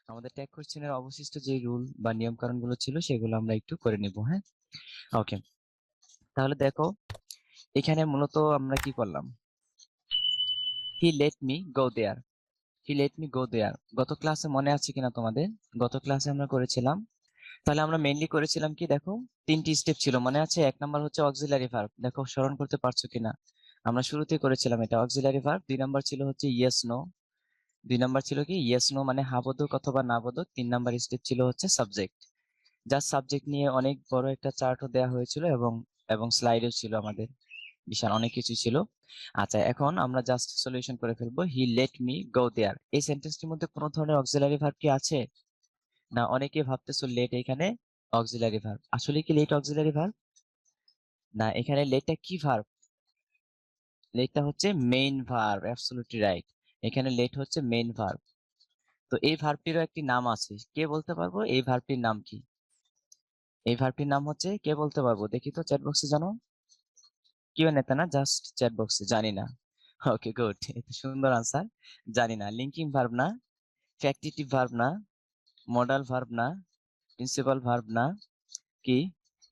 আমাদের ট্যাগ কোশ্চেনের অবশিষ্ট যে রুল বা নিয়ম কানুন গুলো ছিল সেগুলো আমরা একটু করে নিব। হ্যাঁ, ওকে। তাহলে দেখো এখানে মূলত আমরা কি করলাম, he let me go there, he let me go there. গত ক্লাসে মনে আছে কিনা তোমাদের? গত ক্লাসে আমরা করেছিলাম, তাহলে আমরা মেইনলি করেছিলাম কি দেখো, তিনটি স্টেপ ছিল মনে আছে। এক নাম্বার হচ্ছে অক্সিলারি ভার্ব, দেখো স্মরণ করতে পারছো কিনা? আমরা শুরুতে করেছিলাম এটা অক্সিলারি ভার্ব। দুই নাম্বার ছিল হচ্ছে ইয়েস নো, দুই নাম্বার ছিল কি ইয়েস নো মানে হা বোধক অথবা না বোধক। তিন নাম্বার স্টেপ ছিল হচ্ছে সাবজেক্ট। যার সাবজেক্ট নিয়ে অনেক বড় একটা চার্টও দেওয়া হয়েছিল এবং এবং স্লাইডও ছিল আমাদের, বিশাল অনেক কিছু ছিল। আচ্ছা, এখন আমরা জাস্ট সলিউশন করে ফেলবো। হি লেট মি গো দেয়ার, এই সেন্টেন্সটির মধ্যে কোনো ধরনের অক্সিলারি ভার্ব কি আছে? না, অনেকে ভাবতেছো লেট এখানে অক্সিলারি ভার্ব। আসলে কি লেট অক্সিলারি ভার্ব? না, এখানে লেটটা কি ভার্ব? লেটটা হচ্ছে মেইন ভার্ব, অ্যাবসলিউটলি রাইট। এখানে লেট হচ্ছে মেইন ভার্ব। তো এই ভার্বটিরও একটি নাম আছে, কে বলতে পারবো এই ভার্বটির নাম কি? এই ভার্বটির নাম হচ্ছে, কে বলতে পারবো দেখি তো চ্যাট বক্সে, জানো? কেউ নেতা না, জাস্ট চ্যাট বক্সে, জানি না। ওকে গুড, সুন্দর আনসার। জানি না, লিঙ্কিং ভার্ব না, ফ্যাক্টিটিভ ভার্ব না, মডাল ভার্ব না, প্রিন্সিপাল ভার্ব না, কি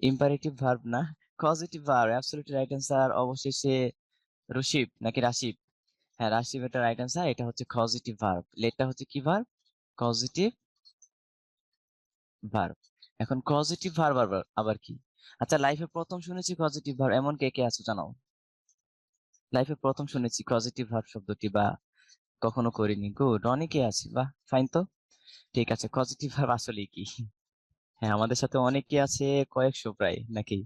ইম্পারেটিভ ভার্ব না, causative verb, absolutely right answer. অবশেষে রশিব নাকি রাশিব? হ্যাঁ, রাশিব এটা রাইট অ্যান্সার। এটা হচ্ছে কজিটিভ ভার্ব। লেটটা হচ্ছে কি ভার্ব? Causative verb. এখন পজিটিভ ভার্ব আবার আবার কি? আচ্ছা, লাইফে প্রথম শুনেছি পজিটিভ ভার্ব এমন কে কে আছো জানাও? লাইফে প্রথম শুনেছি পজিটিভ ভার্ব শব্দটি, বা কখনো করিনি। গুড, অনেকে আছে, বাহ ফাইন। তো ঠিক আছে, পজিটিভ ভার্ব আসলে কি? হ্যাঁ, আমাদের সাথে অনেকে আছে, কয়েকশো প্রায় নাকি?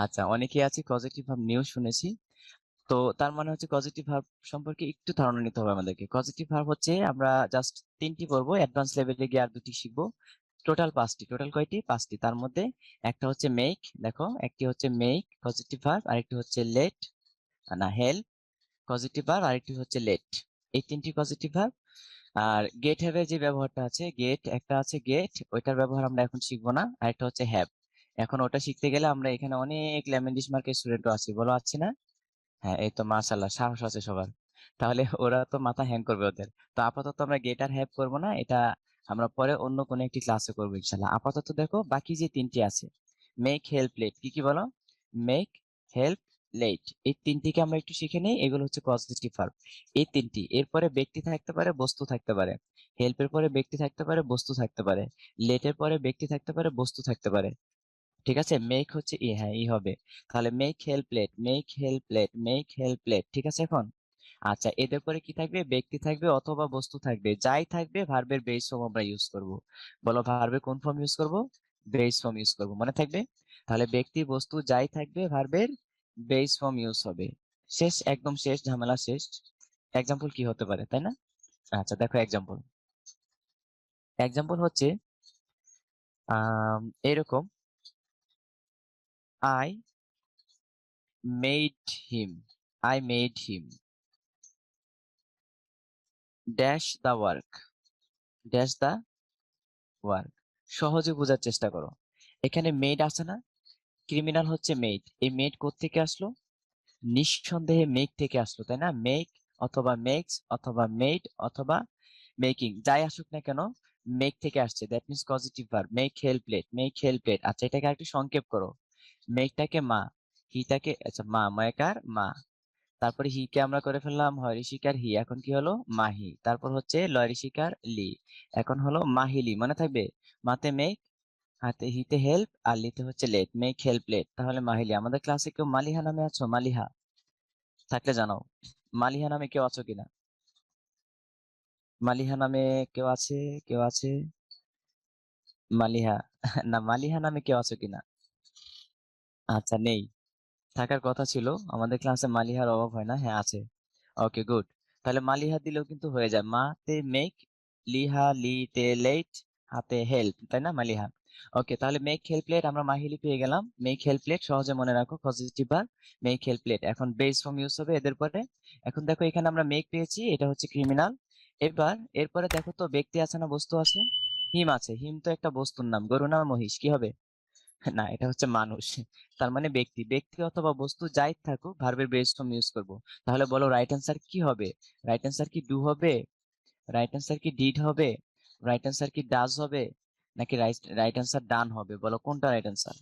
আচ্ছা, অনেকে আছে পজিটিভ ভার্ব নিয়েও শুনেছি। তো তার মানে হচ্ছে পজিটিভ ভার্ব সম্পর্কে একটু ধারণা নিতে হবে আমাদেরকে। পজিটিভ ভার্ব হচ্ছে আমরা জাস্ট তিনটি পড়বো, অ্যাডভান্স লেভেলে গিয়ে আর দুটি শিখবো। টোটাল পাঁচটি। টোটাল কয়টি? পাঁচটি। তার মধ্যে একটা হচ্ছে মেক, দেখো একটি হচ্ছে মেক পজিটিভ ভার্ব, আরেকটি হচ্ছে লেট না হেল্প পজিটিভ ভার্ব, আরেকটি হচ্ছে লেট। এই তিনটি পজিটিভ ভার্ব। আর গেট হ্যাভ এর যে ব্যবহারটা আছে, গেট একটা আছে, গেট ওইটার ব্যবহার আমরা এখন শিখবো না। আরেকটা হচ্ছে হ্যাভ। এখন ওটা শিখতে গেলে আমরা এখানে অনেক লেমেন্ডিস মার্কের স্টুডেন্টও আছি, বলো আছি না? হ্যাঁ, এই তো মাশাআল্লাহ, সাহস আছে সবার। তাহলে ওরা তো মাথা হ্যাং করবে ওদের। তো আপাতত আমরা গেট আর হ্যাভ করবো না, এটা আমরা পরে অন্য কোনো একটি ক্লাসে করবো ইনশাল্লাহ। আপাতত দেখো বাকি যে তিনটি আছে, মেক হেল্প লেট, কি কি বলো? মেক হেল্প লেট, এই তিনটিকে আমরা একটু শিখে নিই। এগুলো হচ্ছে পজিটিভ ভার্ব। এই তিনটি, এরপরে ব্যক্তি থাকতে পারে, বস্তু থাকতে পারে। হেল্পের পরে ব্যক্তি থাকতে পারে, বস্তু থাকতে পারে। লেটের পরে ব্যক্তি থাকতে পারে, বস্তু থাকতে পারে। ঠিক আছে, মেক হচ্ছে ই, হ্যাঁ ই হবে। তাহলে make help let, make help let, make help let, ঠিক আছে এখন? আচ্ছা, এদের পরে কি থাকবে? ব্যক্তি থাকবে অথবা বস্তু থাকবে। যাই থাকবে ভার্বের বেস ফর্ম আমরা ইউজ করব। বলো ভার্বের কোন ফর্ম ইউজ করব? বেস ফর্ম ইউজ করব, মনে থাকবে? তাহলে ব্যক্তি বস্তু যাই থাকবে ভার্বের বেস ফর্ম ইউজ হবে। শেষ, একদম শেষ, ঝামেলা শেষ। এক্সাম্পল কি হতে পারে, তাই না? আচ্ছা দেখো এক্সাম্পল। এক্সাম্পল হচ্ছে এরকম, I made him, I made him dash the work, dash the work. সহজে বোঝার চেষ্টা করো। এখানে মেড আছে না, ক্রিমিনাল হচ্ছে মেড। এই মেড কোত্থেকে আসলো? নিঃসন্দেহে মেক থেকে আসলো, তাই না? মেক অথবা মেক্স অথবা মেড অথবা মেকিং, যাই আসুক না কেন মেক থেকে আসছে। That means positive verb. Make help let, make help let. আচ্ছা, এটাকে আরেকটু সংক্ষেপ করো। মেকটাকে মা, হিটাকে আচ্ছা মা, ময়কার মা। তারপরে হি কে আমরা করে ফেললাম হয় ঋষিকার হি, এখন কি হলো? মাহি। তারপর হচ্ছে লয় ঋষিকার লি, এখন হলো মাহিলি, মনে থাকবে? মাতে মেক, হাতে হিতে হেল্প, আর লিতে হচ্ছে লেট, মেক হেল্প লেট, তাহলে মাহিলি। আমাদের ক্লাসে কেউ মালিহা নামে আছো? মালিহা থাকলে জানাও। মালিহা নামে কেউ আছো কিনা? মালিহা নামে কেউ আছে? কেউ আছে? মালিহা না, মালিহা নামে কেউ আছো কিনা? আচ্ছা, নেই। থাকার কথা ছিল, আমাদের ক্লাসে মালিহার অভাব হয় না। হ্যাঁ আছে। Okay good. তাহলে মালিহা দিলেও কিন্তু হয়ে যায়। মাতে মেক, লিহা লিতে লেট, হাতে হেল্প, তাই না? মালিহা। ওকে, তাহলে মেক হেল্প লেট আমরা মাহিলি পেয়ে গেলাম। মেক হেল্প লেট সহজে মনে রাখো, positive verb. Make help let, এখন বেস ফর্ম ইউজ হবে এদের পরে। এখন দেখো এখানে আমরা মেক পেয়েছি, এটা হচ্ছে ক্রিমিনাল। এবার এরপরে দেখো তো ব্যক্তি আছে না বস্তু আছে? হিম আছে। হিম তো একটা বস্তুর নাম, গরু না মহিষ, কি হবে? না, এটা হচ্ছে মানুষ। তার মানে ব্যক্তি, ব্যক্তি অথবা বস্তু যাই থাকুক ভার্বের বেস ফর্ম ইউজ করব। তাহলে বলো রাইট অ্যান্সার কি হবে? রাইট অ্যান্সার কি ডু হবে? রাইট অ্যান্সার কি ডিড হবে? রাইট অ্যান্সার কি ডাজ হবে নাকি রাইট অ্যান্সার ডান হবে? বলো কোনটা রাইট অ্যান্সার?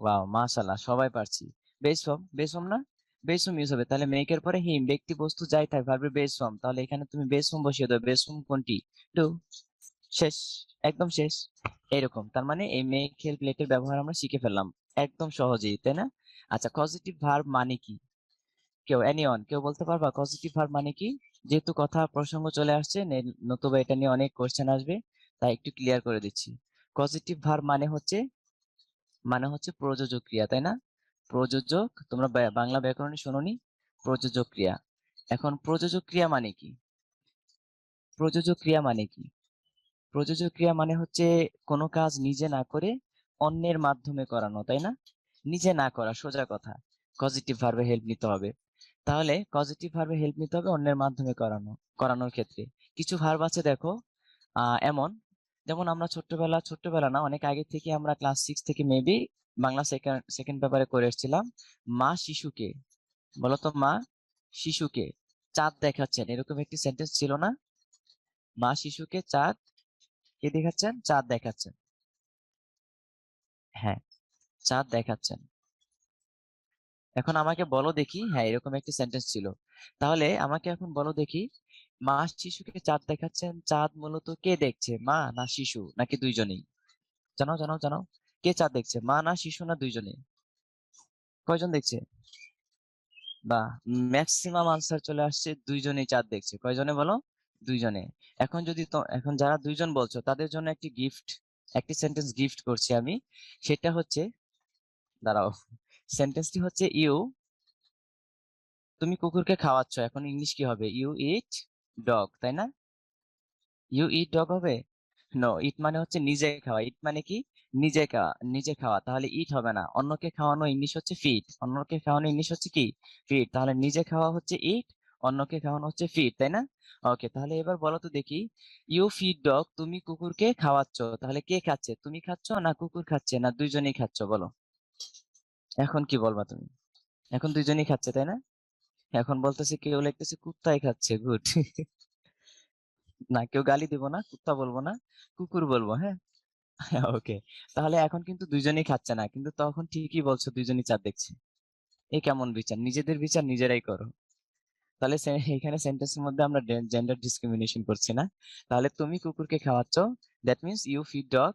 ওয়াও, মাশাআল্লাহ, সবাই পারছি। বেস ফর্ম, বেস ফর্ম না, বেস ফর্ম ইউজ হবে। তাহলে মেকের পরে হিম, ব্যক্তি বস্তু যাই থাক, ভার্বের বেস ফর্ম। তাহলে এখানে তুমি বেস ফর্ম বসিয়ে দাও। বেস ফর্ম কোনটি? ডু। শেষ, একদম শেষ। এইরকম, তার মানে এই মেক হেল্প লেটের ব্যবহার আমরা শিখে ফেললাম একদম সহজেই, তাই না? আচ্ছা, পজিটিভ ভার্ব মানে কি? কেউ বলতে পারবা পজিটিভ ভার্ব মানে কি? যেহেতু কথা প্রসঙ্গ চলে আসছে, নতুবা এটা নিয়ে অনেক কোশ্চেন আসবে, তাই একটু ক্লিয়ার করে দিচ্ছি। পজিটিভ ভার্ব মানে হচ্ছে প্রযোজক ক্রিয়া, তাই না? প্রযোজক, তোমরা বাংলা ব্যাকরণে শোনোনি? প্রযোজক ক্রিয়া। এখন প্রযোজক ক্রিয়া মানে কি? প্রযোজক ক্রিয়া মানে কি? প্রযোজক ক্রিয়া মানে হচ্ছে কোনো কাজ নিজে না করে অন্যের মাধ্যমে করানো, তাই না? নিজে না করা, সোজা কথা। পজিটিভ ভার্বে হেল্প নিতে হবে। তাহলে পজিটিভ ভার্বে হেল্প নিতে হবে অন্যের মাধ্যমে করানোর ক্ষেত্রে। কিছু ভার্ব আছে দেখো, এমন, যেমন আমরা ছোট্টবেলা না, অনেক আগে থেকে আমরা ক্লাস 6 থেকে মেবি বাংলা সেকেন্ড পেপারে করে এসেছিলাম। মা শিশুকে, বলতো মা শিশুকে চাঁদ দেখাচ্ছেন, এরকম একটি সেন্টেন্স ছিল না? মা শিশুকে চাঁদ, কে দেখাচ্ছেন? চাঁদ দেখাচ্ছেন। হ্যাঁ, চাঁদ দেখাচ্ছেন। এখন আমাকে বলো দেখি, হ্যাঁ এরকম একটি সেন্টেন্স ছিল। তাহলে আমাকে এখন বলো দেখি, মা শিশুকে চাঁদ দেখাচ্ছেন, চাঁদ মূলত কে দেখছে, মা না শিশু নাকি দুইজনেই? জানাও জানাও জানাও, কে চাঁদ দেখছে, মা না শিশু না দুইজনে? কয়জন দেখছে? বা ম্যাক্সিমাম আনসার চলে আসছে দুইজনেই চাঁদ দেখছে। কয়জনে বলো? দুইজনে। এখন যারা দুইজন বলছো তাদের জন্য একটি সেন্টেন্স গিফট করছি আমি। সেটা হচ্ছে, দাঁড়াও, সেন্টেন্সটি হচ্ছে তুমি কুকুরকে খাওয়াচ্ছ, এখন ইংলিশ কি হবে? ইউ ইট ডগ, তাই না? ইউ ইট ডগ হবে? নো, ইট মানে হচ্ছে নিজে খাওয়া। ইট মানে কি? নিজে খাওয়া। তাহলে ইট হবে না। অন্যকে খাওয়ানো ইংলিশ হচ্ছে ফিড। অন্যকে খাওয়ানো ইংলিশ হচ্ছে কি? ফিড। তাহলে নিজে খাওয়া হচ্ছে ইট, অন্যকে খাওয়ানো হচ্ছে ফিড, তাই না? ওকে, তাহলে এবার বলো তো দেখি, ইউ ফিড ডগ, তুমি কুকুরকে খাওয়াচ্ছ, তাহলে কে খাচ্ছে? তুমি খাচ্ছ না কুকুর খাচ্ছে না দুইজনেই খাচ্ছ? বলো, এখন কি বলবা তুমি? এখন দুইজনেই খাচ্ছে, তাই না? এখন বলতেছে, কেউ লিখতেছে কুত্তাই খাচ্ছে, গুড। না, কেউ গালি দিব না, কুত্তা বলবো না, কুকুর বলবো, হ্যাঁ। ওকে, তাহলে এখন কিন্তু দুইজনেই খাচ্ছে না, কিন্তু তখন ঠিকই বলছো দুইজনই চাঁদ দেখছে। এই কেমন বিচার? নিজেদের বিচার নিজেরাই করো। তাহলে এখানে সেন্টেন্সের মধ্যে আমরা জেন্ডার ডিসক্রিমিনেশন করছি না। তাহলে তুমি কুকুরকে খাওয়াচ্ছ, that means you feed dog.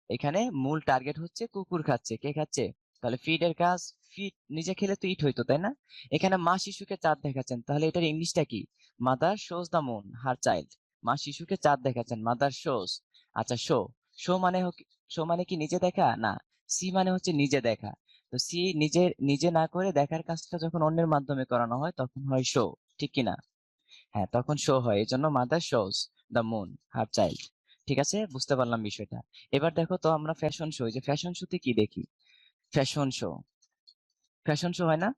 এখানে মূল টার্গেট হচ্ছে কুকুর খাচ্ছে, কে খাচ্ছে? তাহলে ফিড এর কাজ, ফিড নিজে খেলে তো ইট হইতো, তাই না? এখানে মা শিশুকে চাঁদ দেখাচ্ছেন, তাহলে এটার ইংলিশটা কি? Mother shows the moon her child. মা শিশুকে চাঁদ দেখাচ্ছেন, মাদার শোজ। আচ্ছা, শো মানে শো মানে কি নিজে দেখা না? সি মানে হচ্ছে নিজে দেখা। তো সি নিজে নিজে না করে দেখার কাজটা যখন অন্যের মাধ্যমে করানো হয় তখন হয় শো, ঠিক কি না? হ্যাঁ, তখন শো হয়, এই জন্য mother shows the moon her child. ঠিক আছে, বুঝতে পারলাম বিষয়টা। এবার দেখো তো, আমরা ফ্যাশন শো, যে ফ্যাশন শোতে কি দেখি? ফ্যাশন শো, ফ্যাশন শো হয় না?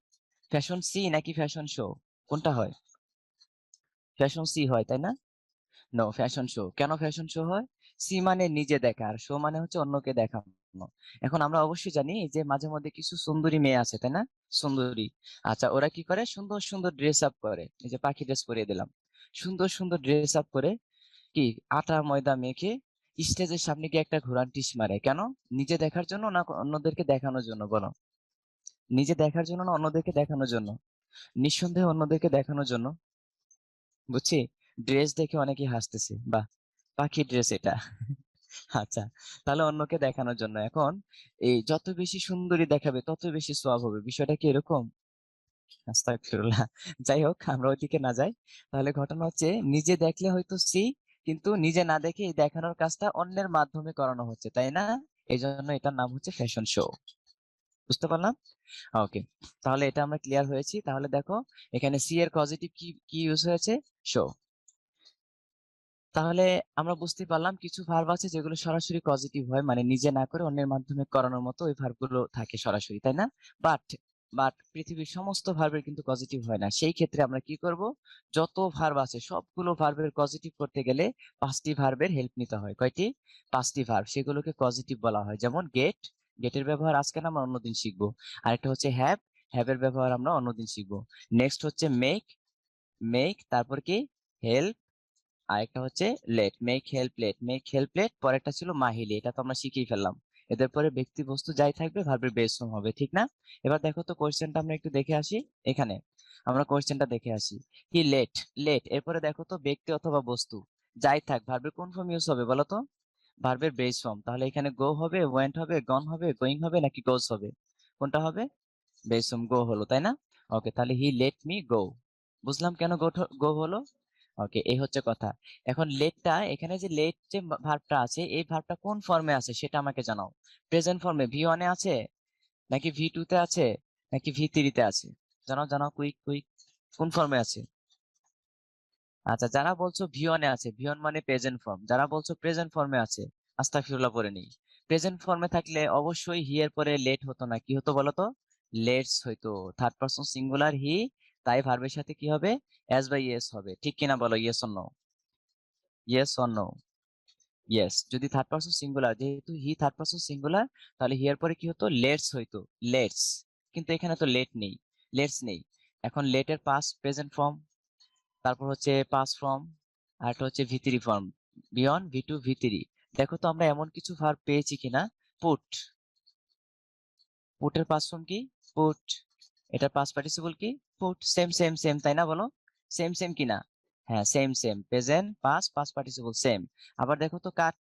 ফ্যাশন সি নাকি ফ্যাশন শো, কোনটা হয়? ফ্যাশন সি হয়, তাই না? No, fashion show. কেন ফ্যাশন শো হয়? সি মানে নিজে দেখা, আর শো মানে হচ্ছে অন্যকে দেখানো। এখন আমরা অবশ্যই জানি যে মাঝে মধ্যে কিছু সুন্দরী মেয়ে আছে, তাই না? সুন্দরী। আচ্ছা, ওরা কি করে? সুন্দর সুন্দর ড্রেস আপ করে। এই যে পাখি ড্রেস পরিয়ে দিলাম, সুন্দর সুন্দর ড্রেস আপ করে, কি আটা ময়দা মেখে স্টেজের সামনে গিয়ে একটা ঘোড়ার টিস মারে। কেন? নিজে দেখার জন্য না অন্যদেরকে দেখানোর জন্য? বলো, নিজে দেখার জন্য না অন্যদেরকে দেখানোর জন্য? নিঃসন্দেহে অন্যদেরকে দেখানোর জন্য। বুঝছি, ড্রেস দেখে অনেকেই হাসতেছে, বাহ, পাখির ড্রেস এটা। আচ্ছা, তাহলে অন্যকে দেখানোর জন্য। এখন এই যত বেশি সুন্দরী দেখাবে তত বেশি সওয়াব হবে, বিষয়টা কি এরকম? আস্তাগফিরুল্লাহ। যাই হোক, আমরা ওইদিকে না যাই। তাহলে ঘটনা হচ্ছে, নিজে দেখলে হয়তো সি, কিন্তু নিজে না দেখে এই দেখানোর কাজটা অন্যের মাধ্যমে করানো হচ্ছে, তাই না? এই জন্য এটার নাম হচ্ছে ফ্যাশন শো। বুঝতে পারলাম? ওকে, তাহলে এটা আমরা ক্লিয়ার হয়েছি। তাহলে দেখো, এখানে সি এর পজিটিভ কি কি ইউজ হয়েছে? শো। তাহলে আমরা বুঝতে পারলাম কিছু ভার্ব আছে যেগুলো সরাসরি পজিটিভ হয়, মানে নিজে না করে অন্যের মাধ্যমে করানোর মতো ওই ভার্ব গুলো থাকে সরাসরি, তাই না? বাট বাট পৃথিবীর সমস্ত ভার্বের কিন্তু পজিটিভ হয় না। সেই ক্ষেত্রে আমরা কি করব? যত ভার্ব আছে সবগুলো ভার্বের পজিটিভ করতে গেলে 5টি ভার্বের হেল্প নিতে হয়। কয়টি? 5টি ভার্ব, সেগুলোকে পজিটিভ বলা হয়। যেমন গেটের ব্যবহার আজকে না, আমরা অন্যদিন শিখবো। আরেকটা হচ্ছে হ্যাভ এর ব্যবহার আমরা অন্যদিন শিখবো। নেক্সট হচ্ছে মেক, তারপর কি? হেল্প, আরেকটা হচ্ছে লেট, মেক হেল্প লেট, পরেরটা ছিল মাহিলি, এটা তো আমরা শিখেই ফেললাম। এদের পরে ব্যক্তি বস্তু যাই থাকবে ভার্বের বেস ফর্ম হবে, ঠিক না? এবার দেখো তো কোশ্চেনটা আমরা একটু দেখে আসি। এখানে আমরা কোশ্চেনটা দেখে আসি। হি লেট, এরপরে দেখো তো ব্যক্তি অথবা বস্তু যাই থাক ভার্বের কোন ফর্ম ইউজ হবে বলো তো? ভার্বের বেস ফর্ম। তাহলে এখানে গো হবে, ওয়েন্ট হবে, গন হবে, গোয়িং হবে নাকি গোজ হবে? কোনটা হবে? বেস ফর্ম গো হলো, তাই না? ওকে, তাহলে হি লেট মি গো। বুঝলাম কেন গো হলো। ওকে, এই হচ্ছে কথা। এখন লেটটা, এখানে যে লেট যে ভার্বটা আছে, এই ভার্বটা কোন ফর্মে আছে সেটা আমাকে জানাও। প্রেজেন্ট ফর্মে ভি 1-এ আছে, নাকি ভি 2-তে আছে, নাকি ভি 3-তে আছে? জানাও জানাও, কুইক কুইক, কোন ফর্মে আছে? আচ্ছা, যারা বলছো ভি 1-এ আছে, ভি 1 মানে প্রেজেন্ট ফর্ম, যারা বলছো প্রেজেন্ট ফর্মে আছে, আস্তাগফিরুল্লাহ পড়ে নেই। প্রেজেন্ট ফর্মে থাকলে অবশ্যই হি এর পরে লেট হতো না, কি হতো বলো তো? লেটস হইতো। থার্ড পারসন সিঙ্গুলার হি, তাই ভার্বের সাথে কি হবে? এস বাই এস হবে, ঠিক কিনা বলো? Yes or no? Yes or no? Yes. যদি থার্ড পারসন সিঙ্গুলার, যেহেতু হি থার্ড পারসন সিঙ্গুলার, তাহলে হি এর পরে কি হতো? লেটস হইতো, লেটস। কিন্তু এখানে তো লেট নেই, লেটস নেই। এখন লেটের পাস্ট প্রেজেন্ট ফর্ম, তারপর হচ্ছে পাস ফর্ম, আর একটা হচ্ছে V 3 form, V 1 V 2 V 3। দেখো তো আমরা এমন কিছু ভার্ব পেয়েছি কিনা। পুট, পুটের পাস ফর্ম কি? পুট। এটার পাস পার্টিসিপল কি? পুট। সেম সেম সেম, তাই না বলো? সেম সেম কিনা? হ্যাঁ, same same, present past participle same. আবার দেখো তো কাট,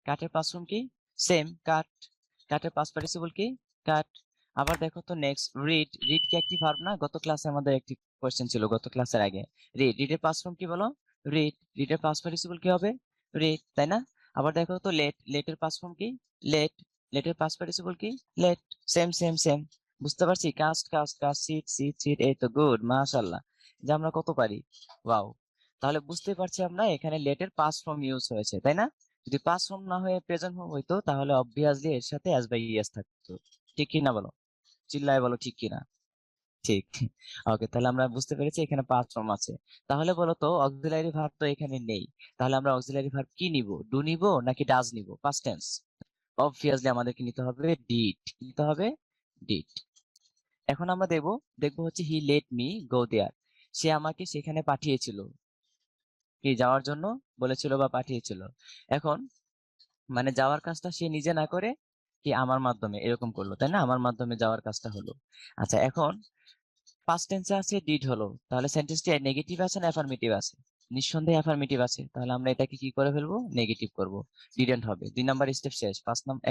কাটের পাস ফর্ম কি? সেম, কাট। কাটের পাস পার্টিসিপল কি? কাট। আবার দেখো তো নেক্সট রিড, রিড কি একটি ভার্ব না? গত ক্লাসে আমাদের একটি কোশ্চেন ছিল, গত ক্লাসের আগে। রিডের পাস ফর্ম কি বলো? রিড। রিডের পাস পার্টিসিপল কি হবে? রিড, তাই না? আবার দেখো তো লেটের পাস ফর্ম কি? লেট। লেটের পাস পার্টিসিপল কি? লেট। Same same same. বুঝতে পারছি? কাস্ট, সিট, এই তো গুড, মাশাআল্লাহ, যে আমরা কত পারি। ওয়াও। তাহলে বুঝতে পারছি আমরা এখানে লেটের পাস ফর্ম ইউজ হয়েছে, তাই না? যদি পাস ফর্ম না হয়ে প্রেজেন্ট ফর্ম হইতো, তাহলে অবভিয়াসলি এর সাথে এস বাই ইএস থাকতো। ঠিক কিনা বলো? চিল্লায় বলো ঠিক কিনা। ঠিক। ওকে, তাহলে আমরা বুঝতে পেরেছি এখানে পাস ফর্ম আছে। তাহলে বলো তো অক্সিলারি ভার্ব তো এখানে নেই, তাহলে আমরা অক্সিলারি ভার্ব কি নিব? ডু নিব নাকি ডাজ নিব? Past tense. অবভিয়াসলি আমাদেরকে নিতে হবে ডিড, নিতে হবে ডিড। এখন আমরা দেখবো হচ্ছে হি লেট মি গো দেয়ার, সে আমাকে সেখানে পাঠিয়েছিল, কি যাওয়ার জন্য বলেছিল বা পাঠিয়েছিল। এখন মানে যাওয়ার কাজটা সে নিজে না করে কি আমার মাধ্যমে এরকম করলো, তাই না? আমার মাধ্যমে যাওয়ার কাজটা হলো। আচ্ছা, এখন পাস্ট টেন্সে আছে ডিড হলো, তাহলে সেন্টেন্সটি নেগেটিভ আছে না অ্যাফার্মেটিভ আছে? নিঃসন্দেহে অ্যাফার্মেটিভ আছে, তাহলে আমরা এটাকে কি করে ফেলবো? নেগেটিভ করব। ডিডেন্ট হবে। 2 নাম্বার স্টেপ শেষ।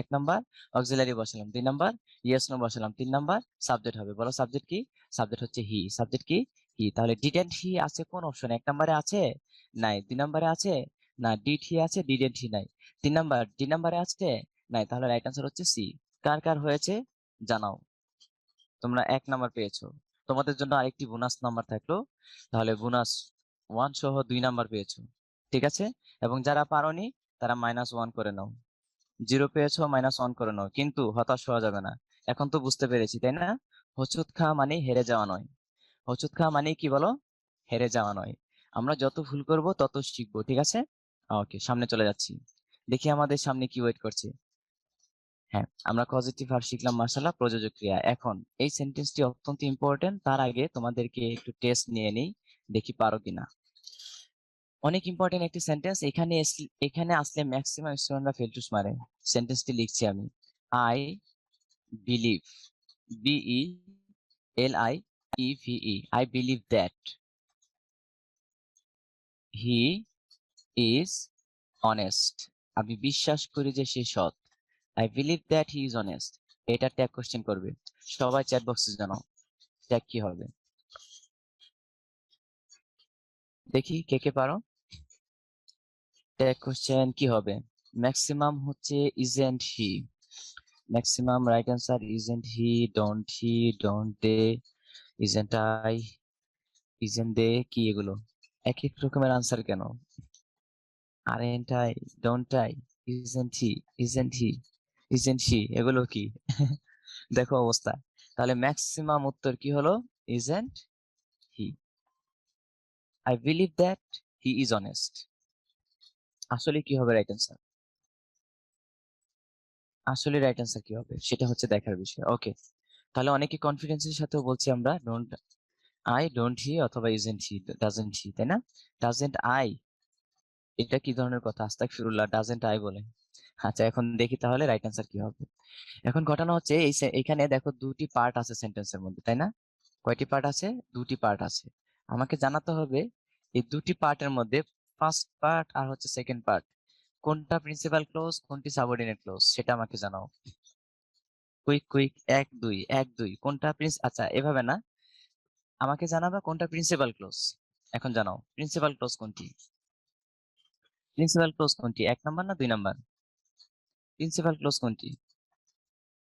1 নাম্বার অক্সিলারি বসালাম, 2 নাম্বার ইয়েস নো বসালাম, 3 নাম্বার সাবজেক্ট হবে। বলো সাবজেক্ট কি? সাবজেক্ট হচ্ছে হি। সাবজেক্ট কি? হি। তাহলে ডিডেন্ট হি আছে কোন অপশনে? 1 নাম্বারে আছে? নাই। 2 নাম্বারে আছে? না। ডিড হি আছে, ডিডেন্ট হি নাই। 3 নাম্বার, 3 নাম্বারে আছে? নাই। তাহলে রাইট আনসার হচ্ছে সি। কার কার হয়েছে জানাও। তোমরা 1 নাম্বার পেয়েছো, তোমাদের জন্য আরেকটি বোনাস নাম্বার থাকলো। তাহলে বোনাস 1 সহ 2 নাম্বার পেয়েছো, ঠিক আছে? এবং যারা পারোনি তারা -1 করে নাও। 0 পেয়েছো, -1 করে নাও, কিন্তু হতাশ হওয়া যাবে না। এখন তো বুঝতে পেরেছি, তাই না? হোঁচট খাওয়া মানে হেরে যাওয়া নয়। হোঁচট খাওয়া মানে কি বলো? হেরে যাওয়া নয়। আমরা যত ভুল করব তত শিখবো, ঠিক আছে? ওকে, সামনে চলে যাচ্ছি। দেখি আমাদের সামনে কি ওয়েট করছে। হ্যাঁ, আমরা পজিটিভ ভার্ব শিখলাম, মাশাআল্লাহ, প্রযোজক ক্রিয়া। এখন এই সেন্টেন্সটি অত্যন্ত ইম্পর্টেন্ট, তার আগে তোমাদেরকে একটু টেস্ট নিয়ে নেই, দেখি পারো কিনা। অনেক ইম্পর্টেন্ট একটি সেন্টেন্স। এখানে আসলে ম্যাক্সিমাম স্টুডেন্টরা ফেলটুস মারে। সেন্টেন্সটি লিখছি আমি। I believe, BELIEVE, I believe that he is honest, আমি বিশ্বাস করি যে সে সৎ। I believe that he is honest. এটা ট্যাগ কোশ্চেন করবে। সবাই চ্যাট বক্সে জানাও ট্যাগ কি হবে। দেখি কে কে পারো। ট্যাগ কোশ্চেন কি হবে? ম্যাক্সিমাম হচ্ছে isn't he. Maximum right answer isn't he, don't he, don't they, isn't I, isn't they, কি এগুলো এক এক রকমের আনসার কেন? Aren't I, don't I, isn't he, isn't he, isn't she, এগুলো কি? দেখো অবস্থা। তাহলে ম্যাক্সিমাম উত্তর কি হলো? Isn't he. I believe that he is honest. আসলে কি হবে রাইট অ্যান্সার? আসলে রাইট অ্যান্সার কি হবে সেটা হচ্ছে দেখার বিষয়। ওকে, তাহলে অনেকে কনফিডেন্সের সাথেও বলছি আমরা ডোন্ট আই, ডোন্ট হি, অথবা ইজেন্ট হি, ডাজেন্ট হি, তাই না? ডাজেন্ট আই এটা কি ধরনের কথা? আস্তাগফিরুল্লাহ, ডাজেন্ট আই বলে। আচ্ছা, এখন দেখি তাহলে রাইট অ্যান্সার কি হবে। এখন ঘটনা হচ্ছে এইখানে দেখো দুটি পার্ট আছে সেন্টেন্সের মধ্যে, তাই না? কয়টি পার্ট আছে? দুটি পার্ট আছে। আমাকে জানাতে হবে এই দুটি পার্টের মধ্যে ফার্স্ট পার্ট আর হচ্ছে সেকেন্ড পার্ট কোনটা প্রিন্সিপাল ক্লোজ, কোনটি সাবঅর্ডিনেট ক্লোজ, সেটা আমাকে জানাও। কুইক কুইক, এক দুই, এক দুই, কোনটা আচ্ছা এভাবে না, আমাকে জানাবা কোনটা প্রিন্সিপাল ক্লোজ। এখন জানাও প্রিন্সিপাল ক্লোজ কোনটি? প্রিন্সিপাল ক্লোজ কোনটি, 1 নাম্বার না 2 নাম্বার? প্রিন্সিপাল ক্লোজ কোনটি?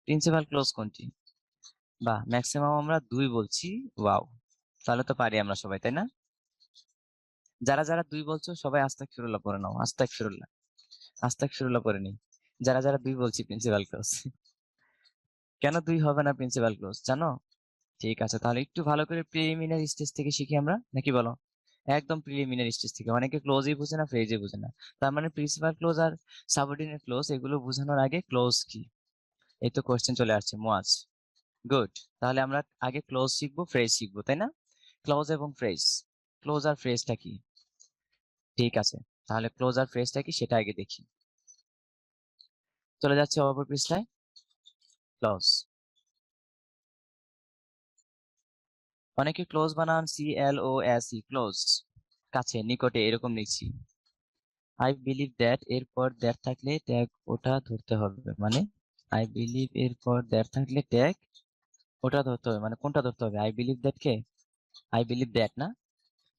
প্রিন্সিপাল ক্লোজ কোনটি? বা ম্যাক্সিমাম আমরা 2 বলছি। ওয়াও, তাহলে তো পারি আমরা সবাই, তাই না? যারা যারা 2 বলছো সবাই আস্তাগফিরুল্লাহ পড়ে নাও, আস্তাগফিরুল্লাহ, আস্তাগফিরুল্লাহ পড়ে নি। যারা যারা 2 বলছি প্রিন্সিপাল ক্লোজ। কেন 2 হবে না প্রিন্সিপাল ক্লোজ জানো? ঠিক আছে, তাহলে একটু ভালো করে প্রিলিমিনারি স্টেজ থেকে শিখি আমরা, নাকি বলো? একদম প্রিলিমিনারি স্টেজ থেকে। অনেকে ক্লোজই বুঝে না, ফ্রেজই বুঝে না। তার মানে প্রিন্সিপাল ক্লোজ আর সাবঅর্ডিনেট ক্লোজ এগুলো বোঝানোর আগে ক্লোজ কি, এই তো কোশ্চেন চলে আসছে মুয়াজ। গুড, তাহলে আমরা আগে ক্লোজ শিখবো, ফ্রেজ শিখবো, তাই না? ক্লোজ এবং ফ্রেজ, ক্লোজ আর ফ্রেজটা কি? ঠিক আছে, তাহলে ক্লোজ আর ফ্রেজটা কি সেটা আগে দেখি। চলে যাচ্ছে অপর পৃষ্ঠায়। ক্লোজ, অনেকে ক্লোজ বানান CLOSE, ক্লোজ, কাছে, নিকটে, এরকম লিখছি। আই বিলিভ দ্যাট এরপর দ্যাট থাকলে ট্যাগ ওটা ধরতে হবে, মানে আই বিলিভ এরপর দ্যাট থাকলে ট্যাগ ওটা ধরতে হবে, মানে কোনটা ধরতে হবে? I believe that K? I believe that না?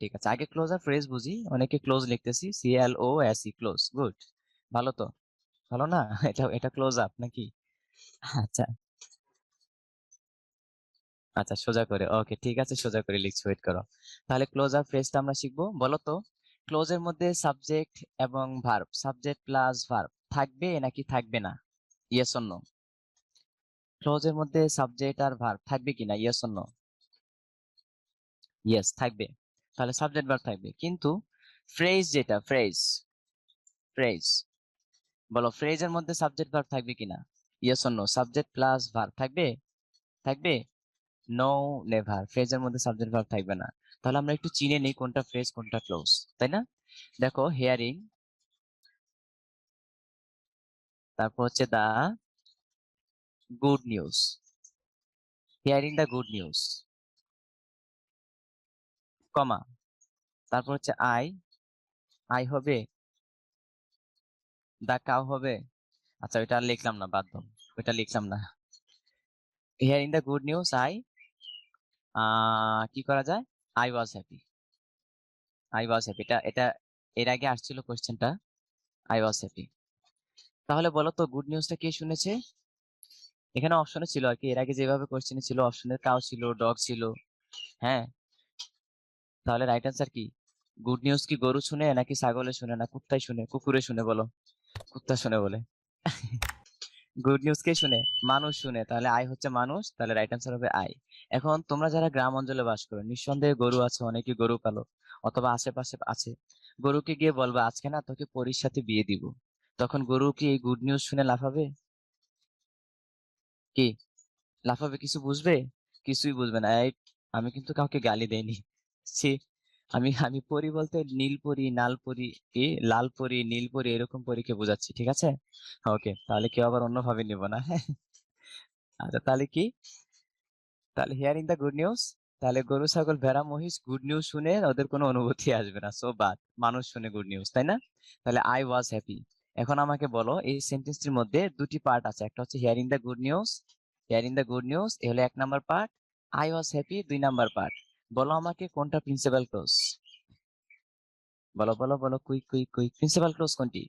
ঠিক আছে, আগে ক্লোজ আর ফ্রেজ বুঝি। অনেকে ক্লোজ লিখতেছি CLOSE, ক্লোজ। গুড, ভালো তো, ভালো না? এটা এটা ক্লোজ আপ নাকি? আচ্ছা আচ্ছা, সোজা করে, ওকে ঠিক আছে, সোজা করে লিখছি, ওয়েট করো। তাহলে ক্লোজ আর ফ্রেজটা আমরা শিখবো। বলো তো, ক্লোজের মধ্যে সাবজেক্ট এবং ভার্ব, সাবজেক্ট প্লাস ভার্ব থাকবে নাকি থাকবে না? Yes or no? ক্লোজের মধ্যে সাবজেক্ট আর ভার্ব থাকবে কিনা, ইয়েস অর নো? ইয়েস থাকবে। তাহলে সাবজেক্ট ভার্ব থাকবে, কিন্তু ফ্রেজ যেটা, ফ্রেজ, ফ্রেজ, বলো ফ্রেজের মধ্যে সাবজেক্ট ভার্ব থাকবে কিনা? Yes or no? Subject plus verb থাকবে? থাকবে? নো, নেভার, ফ্রেজের মধ্যে সাবজেক্ট ভার্ব থাকবে না। তাহলে আমরা একটু চিনে নিই কোনটা ফ্রেজ কোনটা ক্লোজ, তাই না? দেখো, হিয়ারিং, তারপর হচ্ছে দা good news, hearing the good news, কমা, তারপর হচ্ছে আই, আই হবে, দা কাউ হবে। আচ্ছা, ওইটা আর লিখলাম না, বাদ দাও, ওইটা লিখলাম না। Hearing the good news I, কি করা যায়? I was happy, I was happy, এটা এটা এর আগে আসছিল কোশ্চেনটা, আই ওয়াজ হ্যাপি। তাহলে বলো তো গুড নিউজটা কে শুনেছে? এখানে অপশনে ছিল আর কি, এর আগে যেভাবে কোশ্চেনে ছিল অপশনে কাউ ছিল, ডগ ছিল। হ্যাঁ, তাহলে রাইট অ্যান্সার কি? গুড নিউজ কি গরু শুনে নাকি ছাগলে শুনে না কুত্তায় শুনে, কুকুরে শুনে? বলো। কুত্তা শুনে বলে। গুড নিউজ কে শুনে? মানুষ শুনে, তাহলে আই হচ্ছে মানুষ, তাহলে রাইট অ্যান্সার হবে আই। এখন তোমরা যারা গ্রাম অঞ্চলে বাস করো, নিঃসন্দেহে গরু আছে, অনেকে গরু পালো, অথবা আশেপাশে আছে। গরুকে গিয়ে বলবা আজকে না তোকে পরীর সাথে বিয়ে দিব, তখন গরু কি এই গুড নিউজ শুনে লাফাবে? কি লাফাবে? কিছু বুঝবে? কিছুই বুঝবে না। এই, আমি কিন্তু কাউকে গালি দেইনি। ছি, আমি আমি পরি বলতে নীল পরি, নাল পরি, কি লাল পরি, নীল পরি, এরকম পরীকে বোঝাচ্ছি, ঠিক আছে? ওকে, তাহলে কেউ আবার অন্যভাবে নিব না। আচ্ছা, তাহলে কি? তাহলে হিয়ারিং দা গুড নিউজ, তাহলে গরু ছাগল ভেড়া মহিষ গুড নিউজ শুনে ওদের কোনো অনুভূতি আসবে না, সো বাদ, মানুষ শুনে গুড নিউজ, তাই না? তাহলে আই ওয়াজ হ্যাপি। এখন আমাকে বলো, এই সেন্টেন্সটির মধ্যে দুটি পার্ট আছে, একটা হচ্ছে hearing the good news, hearing the good news এ হলো 1 number part, I was happy 2 number part. বলো আমাকে কোনটা প্রিন্সিপাল ক্লোজ? বলো বলো বলো, quick quick quick, principal clause কোনটি?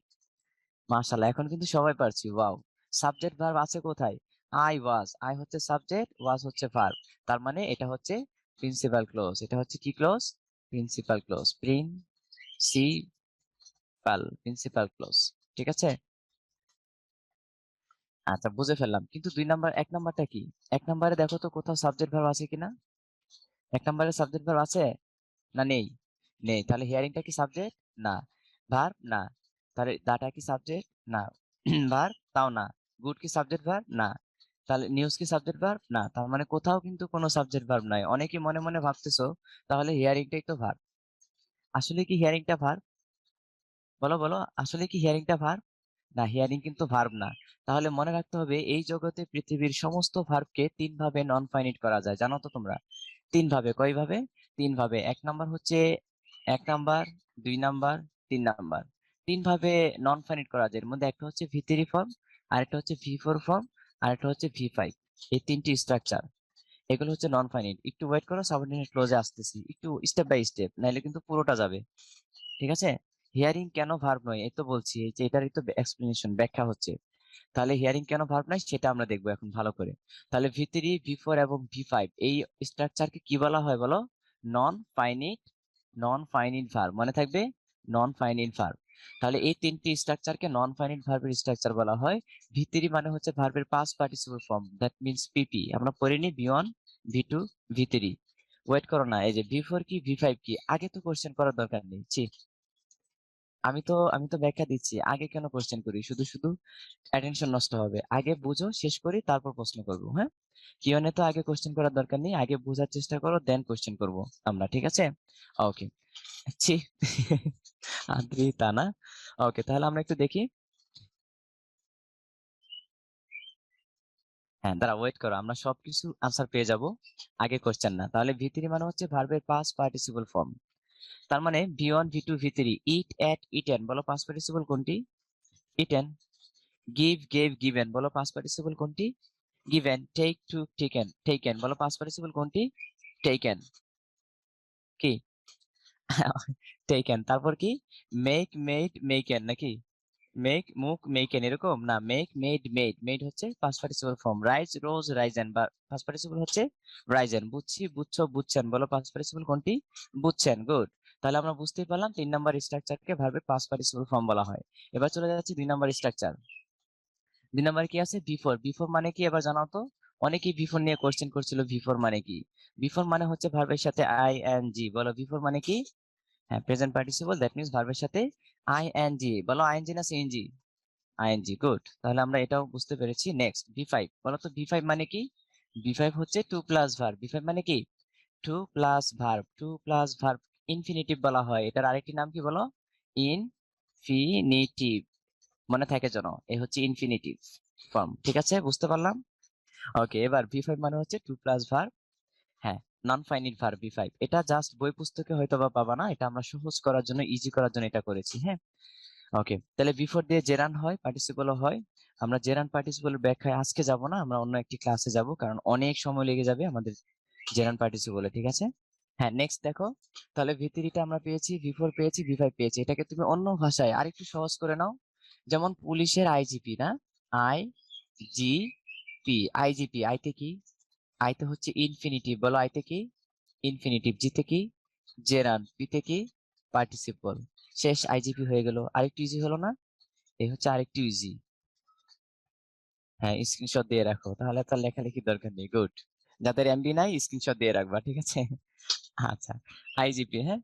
মাশাআল্লাহ, এখন কিন্তু সবাই পারছি, ওয়াও। সাবজেক্ট ভার্ব আছে কোথায়? আই ওয়াজ, আই হচ্ছে সাবজেক্ট, ওয়াজ হচ্ছে ভার্ব, তার মানে এটা হচ্ছে প্রিন্সিপাল ক্লোজ। এটা হচ্ছে কি close? Principal clause, principal clause, ঠিক আছে? আচ্ছা, বুঝে ফেললাম, কিন্তু 2 নাম্বার, 1 নাম্বারটা কি? 1 নাম্বারে দেখো তো কোথাও সাবজেক্ট ভার্ব আছে কিনা? 1 নাম্বারে সাবজেক্ট ভার্ব আছে না নেই? নেই, তাহলে হিয়ারিংটা কি সাবজেক্ট? না। ভার্ব? না। তাহলে দাটা কি সাবজেক্ট? না। ভার্ব? তাও না। গুড কি সাবজেক্ট ভার্ব? না। তাহলে নিউজ কি সাবজেক্ট ভার্ব? না। তার মানে কোথাও কিন্তু কোনো সাবজেক্ট ভার্ব নাই। অনেকে মনে মনে ভাবতেছো তাহলে হিয়ারিংটাই তো ভার্ব। আসলে কি হিয়ারিংটা ভার্ব? বলো বলো, আসলে কি হিয়ারিংটা ভার্ব? না, হিয়ারিং কিন্তু ভার্ব না। তাহলে মনে রাখতে হবে এই জগতে পৃথিবীর সমস্ত ভার্বকে তিন ভাবে নন ফাইনিট করা যায়, জানো তো তোমরা? তিন ভাবে। কয় ভাবে? তিন ভাবে। এক নাম্বার হচ্ছে 1 নাম্বার, 2 নাম্বার, 3 নাম্বার। তিন ভাবে নন ফাইনিট করা যায়। এর মধ্যে একটা হচ্ছে V3 ফর্ম, আরেকটা হচ্ছে V4 ফর্ম, আরেকটা হচ্ছে V5। এই তিনটি স্ট্রাকচার, এগুলো হচ্ছে নন ফাইনিট। একটু ওয়েট করো, সাবঅর্ডিনেট ক্লজে আসতেছি, একটু স্টেপ বাই স্টেপ, নাইলে কিন্তু পুরোটা যাবে। ঠিক আছে? হিয়ারিং কেন ভার্ব নয় এই তো বলছি, এই যে এটারই তো এক্সপ্লেনেশন, ব্যাখ্যা হচ্ছে। তাহলে হিয়ারিং কেন ভার্ব নয় সেটা আমরা দেখবো এখন ভালো করে। তাহলে V3, V4 এবং V5 এই স্ট্রাকচারকে কি বলা হয় বলো? Non finite. Non finite verb, মনে থাকবে, নন ফাইনিট ভার্ব। তাহলে এই তিনটি স্ট্রাকচারকে নন ফাইনিট ভার্বের স্ট্রাকচার বলা হয়। V3 মানে হচ্ছে ভার্বের past participle form, that means PP. আমরা পড়িনি V1, V2, V3? ওয়েট করো না, এই যে V4 কি V5 কি আগে তো কোশ্চেন করার দরকার নেই। আমি তো ব্যাখ্যা দিচ্ছি, আগে কেন কোশ্চেন করি? শুধু শুধু অ্যাটেনশন নষ্ট হবে। আগে বুঝো, শেষ করি, তারপর প্রশ্ন করবো। হ্যাঁ, কিউএনএ তো আগে কোশ্চেন করার দরকার নেই, আগে বোঝার চেষ্টা করো, দেন কোশ্চেন করবো আমরা। ঠিক আছে? ওকে। ছি আদ্রিতা না? ওকে, তাহলে আমরা একটু দেখি। হ্যাঁ, দাঁড়া, ওয়েট করো, আমরা সবকিছু আনসার পেয়ে যাব, আগে কোশ্চেন না। তাহলে V3 মানে হচ্ছে ভার্বের পাস্ট পার্টিসিপল ফর্ম। তার মানে V1, V2, V3, ইট, এট, ইটেন, বলো পাস্ট পার্টিসিপল কোনটি? ইটেন। গিভ, গেভ, গিভেন, বলো পাস্ট পার্টিসিপল কোনটি? Given. Take, took, taken, taken, বলো পাস্ট পার্টিসিপল কোনটি? টেকেন। কি? টেকেন। তারপর কি? মেক, মেড, মেকেন, নাকি? মেক, মুক, মেকেন, এরকম না। মেক, মেড, মেড, মেড হচ্ছে past participle form. Rise, rose, Ryzen, বা পাস্ট পার্টিসিপল হচ্ছে রাইজেন। বুঝছি, বুঝছো, বুঝছেন, বলো পাস্ট পার্টিসিপল কোনটি? বুঝছেন। গুড। তাহলে আমরা বুঝতেই পারলাম 3 নাম্বার স্ট্রাকচারকে ভার্বের পাস্ট পার্টিসিপল ফর্ম বলা হয়। এবার চলে যাচ্ছি 2 নাম্বার স্ট্রাকচার। 2 নাম্বার কি আছে? V4। V4 মানে কি এবার জানাও তো? অনেকেই V4 নিয়ে কোশ্চেন করছিল, V4 মানে কি? V4 মানে হচ্ছে ভার্বের সাথে আইএনজি। বলো V4 মানে কি? হ্যাঁ, প্রেজেন্ট পার্টিসিপল, দ্যাট মিন্স ভার্বের সাথে আইএনজি। বলো আইএনজি না সিএনজি? আইএনজি। গুড, তাহলে আমরা এটাও বুঝতে পেরেছি। নেক্সট V5, বলো তো V5 মানে কি? V5 হচ্ছে টু প্লাস ভার্ব। V5 মানে কি? To plus verb. To plus verb infinitive বলা হয়। এটার আরেকটি নাম কি বলো? ইনফিনিটিভ। মনে থাকে যেন, এ হচ্ছে ইনফিনিটিভ ফর্ম। ঠিক আছে, বুঝতে পারলাম। ওকে, এবার V5 মানে হচ্ছে টু প্লাস ভার্ব। হ্যাঁ, নন ফাইনিট ভার্ব V5। এটা জাস্ট বই পুস্তকে হয়তো বা পাবা না, এটা আমরা সহজ করার জন্য, ইজি করার জন্য এটা করেছি। হ্যাঁ, ওকে। তাহলে V4 দিয়ে জেরান হয়, পার্টিসিপলও হয়। আমরা জেরান পার্টিসিপলের ব্যাখ্যায় আজকে যাব না, আমরা অন্য একটি ক্লাসে যাব, কারণ অনেক সময় লেগে যাবে আমাদের জেরান পার্টিসিপলে। ঠিক আছে? হ্যাঁ, নেক্সট দেখো। তাহলে V3টা আমরা পেয়েছি, V4 পেয়েছি, V5 পেয়েছি। এটাকে তুমি অন্য ভাষায় আরেকটু সহজ করে নাও। যেমন পুলিশের আইজিপি না? I G P, IGP. আইতে কি? আইতে হচ্ছে ইনফিনিটিভ। বলো আইতে কি? ইনফিনিটিভ। জিতে কি? জেরান। পিতে কি? পার্টিসিপল। শেষ, আইজিপি হয়ে গেল। আরেকটু ইজি হলো না? এই হচ্ছে আরেকটু ইজি। হ্যাঁ, স্ক্রিনশট দিয়ে রাখো, তাহলে তার লেখালেখি দরকার নেই। গুড। যাদের এমবি নাই স্ক্রিনশট দিয়ে রাখবা। ঠিক আছে? আচ্ছা, আইজিপি। হ্যাঁ,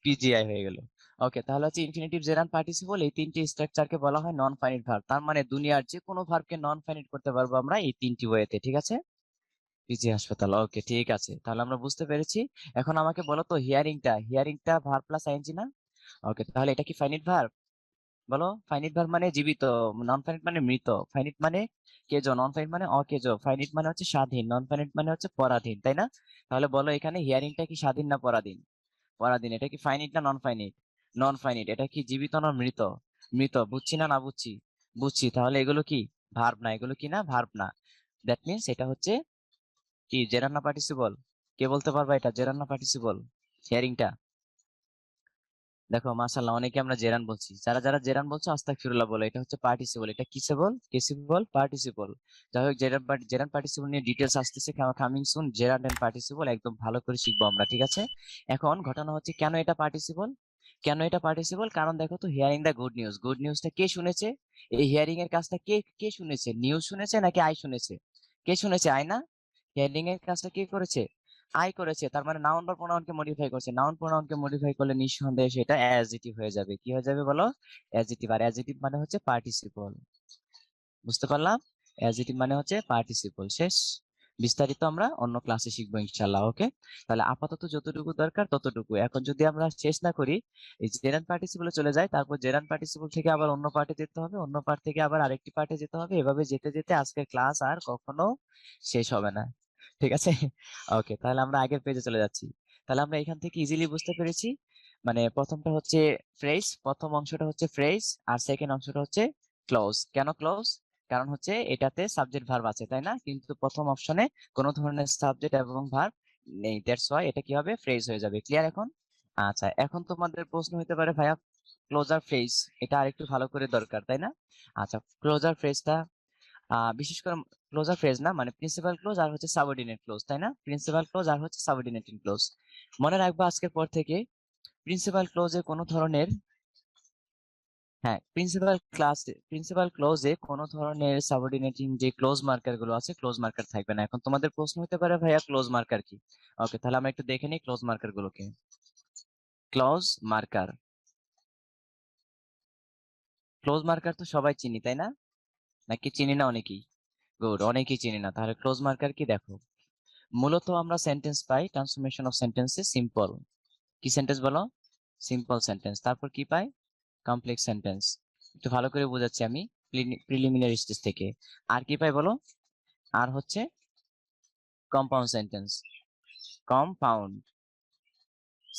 পিজিআই হয়ে গেল। ওকে, তাহলে হচ্ছে ইনফিনিটিভ, জেরান, পার্টিসিপল, এই তিনটি স্ট্রাকচারকে বলা হয় নন ফাইনিট ভার্ব। তার মানে দুনিয়ার যে কোনো ভার্বকে নন ফাইনিট করতে পারবো আমরা এই তিনটি ওয়েতে। ঠিক আছে? পিজি হাসপাতাল। ওকে, ঠিক আছে, তাহলে আমরা বুঝতে পেরেছি। এখন আমাকে বলো তো, হিয়ারিংটা ভার্ব প্লাস আইএনজি না? ওকে, তাহলে এটা কি ফাইনিট ভার্ব? বলো, ফাইনিট ভার্ব মানে জীবিত, নন ফাইনিট মানে মৃত, ফাইনিট মানে কেজ, নন ফাইনিট মানে অকেজ, ফাইনিট মানে হচ্ছে স্বাধীন, নন ফাইনিট মানে হচ্ছে পরাধীন, তাই না? তাহলে বলো এখানে হিয়ারিংটা কি স্বাধীন না পরাধীন? পরাধীন। এটা কি ফাইনিট না নন ফাইনিট? Non finite. এটা কি জীবিত না মৃত? মৃত। বুঝছি না না বুঝছি? বুঝছি। তাহলে এগুলো কি ভার্ব না? এগুলো কি না? ভার্ব না। দ্যাট মিনস এটা হচ্ছে কি, জেরার না পার্টিসিপল? কে বলতে পারবা এটা জেরার না পার্টিসিপল, হিয়ারিংটা? দেখো, মাশাআল্লাহ, অনেকে আমরা জেরান বলছি। যারা যারা জেরান বলছো আস্তাগফিরুল্লাহ বলে, এটা হচ্ছে পার্টিসিপল। এটা কিসে বল? কেসিবল, পার্টিসিপল। যাই হোক, জেরান পার্টিসিপল নিয়ে ডিটেলস আসতেছে, coming soon. Gerund and participle একদম ভালো করে শিখবো আমরা। ঠিক আছে? এখন ঘটনা হচ্ছে, কেন এটা পার্টিসিপল? কেন এটা পার্টিসিপল? কারণ দেখো তো, hearing the good news. Good নিউজটা কে শুনেছে? এই হিয়ারিং এর কাজটা কে কে শুনেছে? নিউজ শুনেছে নাকি আই শুনেছে? কে শুনেছে? আই না? হিয়ারিং এর কাজটা কে করেছে? আই করেছে। তার মানে নাউন বা প্রোনাউনকে মডিফাই করছে। নাউন প্রোনাউনকে মডিফাই করলে নিঃসন্দেহে সেটা অ্যাডজেক্টিভ হয়ে যাবে। কি হয়ে যাবে বলো? অ্যাডজেক্টিভ। আর অ্যাডজেক্টিভ মানে হচ্ছে পার্টিসিপল। বুঝতে পারলাম? অ্যাডজেক্টিভ মানে হচ্ছে পার্টিসিপল। শেষ। বিস্তারিত আমরা অন্য ক্লাসে শিখবো ইনশাল্লাহ। ওকে, তাহলে আপাতত যতটুকু দরকার ততটুকু। এখন যদি আমরা শেষ না করি, এই জেরান্ড পার্টিসিপলে চলে যাই, তারপর জেরান্ড পার্টিসিপল থেকে আবার অন্য পার্টে যেতে হবে, অন্য পার্ট থেকে আবার আরেকটি পার্টে যেতে হবে, এভাবে যেতে যেতে আজকের ক্লাস আর কখনো শেষ হবে না। ঠিক আছে? ওকে, তাহলে আমরা আগের পেজে চলে যাচ্ছি। তাহলে আমরা এখান থেকে ইজিলি বুঝতে পেরেছি, মানে প্রথমটা হচ্ছে ফ্রেজ, প্রথম অংশটা হচ্ছে ফ্রেজ, আর সেকেন্ড অংশটা হচ্ছে ক্লোজ। কেন ক্লোজ? কারণ হচ্ছে এটাতে সাবজেক্ট ভার্ব আছে, তাই না? কিন্তু প্রথম অপশনে কোনো ধরনের সাবজেক্ট এবং ভার্ব নেই, দ্যাটস ওয়াই এটা কি হবে, ফ্রেজ হয়ে যাবে। ক্লিয়ার এখন? আচ্ছা, এখন তোমাদের প্রশ্ন হতে পারে ভাইয়া ক্লোজার ফ্রেজ এটা আরেকটু ভালো করে দরকার, তাই না? আচ্ছা, ক্লোজার ফ্রেজটা বিশেষ করে ক্লোজার ফ্রেজ না, মানে প্রিন্সিপাল ক্লোজ আর হচ্ছে সাবঅর্ডিনেট ক্লোজ, তাই না? প্রিন্সিপাল ক্লোজ আর হচ্ছে সাবঅর্ডিনেটিং ক্লোজ। মনে রাখবা আজকের পর থেকে প্রিন্সিপাল ক্লোজে কোনো ধরনের, হ্যাঁ, প্রিন্সিপাল ক্লোজে কোনো ধরনের সাবঅর্ডিনেটিং যে ক্লোজ মার্কার গুলো আছে, ক্লোজ মার্কার থাকবে না। এখন তোমাদের প্রশ্ন হতে পারে ভাইয়া ক্লোজ মার্কার কি? ওকে, তাহলে আমরা একটু দেখে নিই ক্লোজ মার্কার গুলোকে। ক্লোজ মার্কার, ক্লোজ মার্কার তো সবাই চিনি, তাই না? নাকি চিনি না অনেকেই? গুড, অনেকেই চিনি না। তাহলে ক্লোজ মার্কার কি দেখো, মূলত আমরা সেন্টেন্স পাই, ট্রান্সফরমেশন অফ সেন্টেন্সে সিম্পল, কি সেন্টেন্স বলো? Simple sentence. তারপর কি পাই? Complex sentence. একটু ভালো করে বোঝাচ্ছি আমি প্রিলিমিনারি স্টেজ থেকে। আর কি পাই বলো? আর হচ্ছে compound sentence. Compound,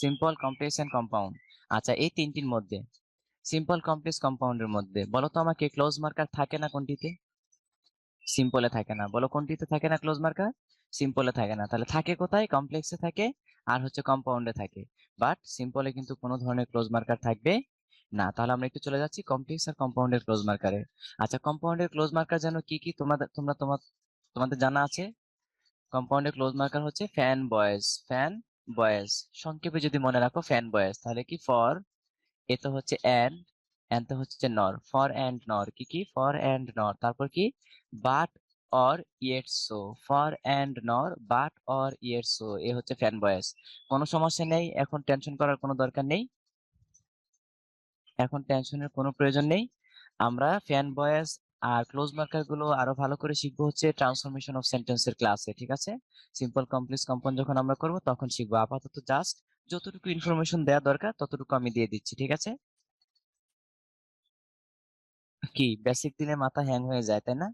simple, complex and compound. আচ্ছা, এই তিনটির মধ্যে, সিম্পল, কমপ্লেক্স, কম্পাউন্ডের মধ্যে বলো তো আমাকে ক্লোজ মার্কার থাকে না কোনটিতে? সিম্পলে থাকে না। বলো কোনটিতে থাকে না ক্লোজ মার্কার? সিম্পলে থাকে না। তাহলে থাকে কোথায়? কমপ্লেক্সে থাকে আর হচ্ছে কম্পাউন্ডে থাকে। বাট সিম্পলে কিন্তু কোনো ধরনের ক্লোজ মার্কার থাকবে না। তাহলে আমরা একটু চলে যাচ্ছি কমপ্লেক্স আর কম্পাউন্ডের ক্লোজ মার্কারে। আচ্ছা, কম্পাউন্ডের ক্লোজ মার্কার যেন কি কি তোমাদের জানা আছে? কম্পাউন্ডের ক্লোজ মার্কার হচ্ছে ফ্যান বয়েজ, ফ্যান বয়েজ। সংক্ষেপে যদি মনে রাখো ফ্যান বয়েজ, তাহলে কি ফর, এ তো হচ্ছে এন্ড, এন্ড তো হচ্ছে নর, ফর এন্ড নর, কি কি? For and nor. তারপর কি? But or yet so, for and nor, but or yet so, এ হচ্ছে ফ্যান বয়েজ। কোনো সমস্যা নেই, এখন টেনশন করার কোনো দরকার নেই, এখন টেনশনের কোনো প্রয়োজন নেই। আমরা ফ্যান বয়েজ আর ক্লোজ মার্কার গুলো আরো ভালো করে শিখবো হচ্ছে ট্রান্সফরমেশন অফ সেন্টেন্সের ক্লাসে, ঠিক আছে? সিম্পল, কমপ্লেক্স, কম্পাউন্ড যখন আমরা করব তখন শিখবো। আপাতত জাস্ট যতটুকু ইনফরমেশন দেওয়া দরকার ততটুকু আমি দিয়ে দিচ্ছি, ঠিক আছে? কি বেসিক দিলে মাথা হ্যাং হয়ে যায়, তাই না?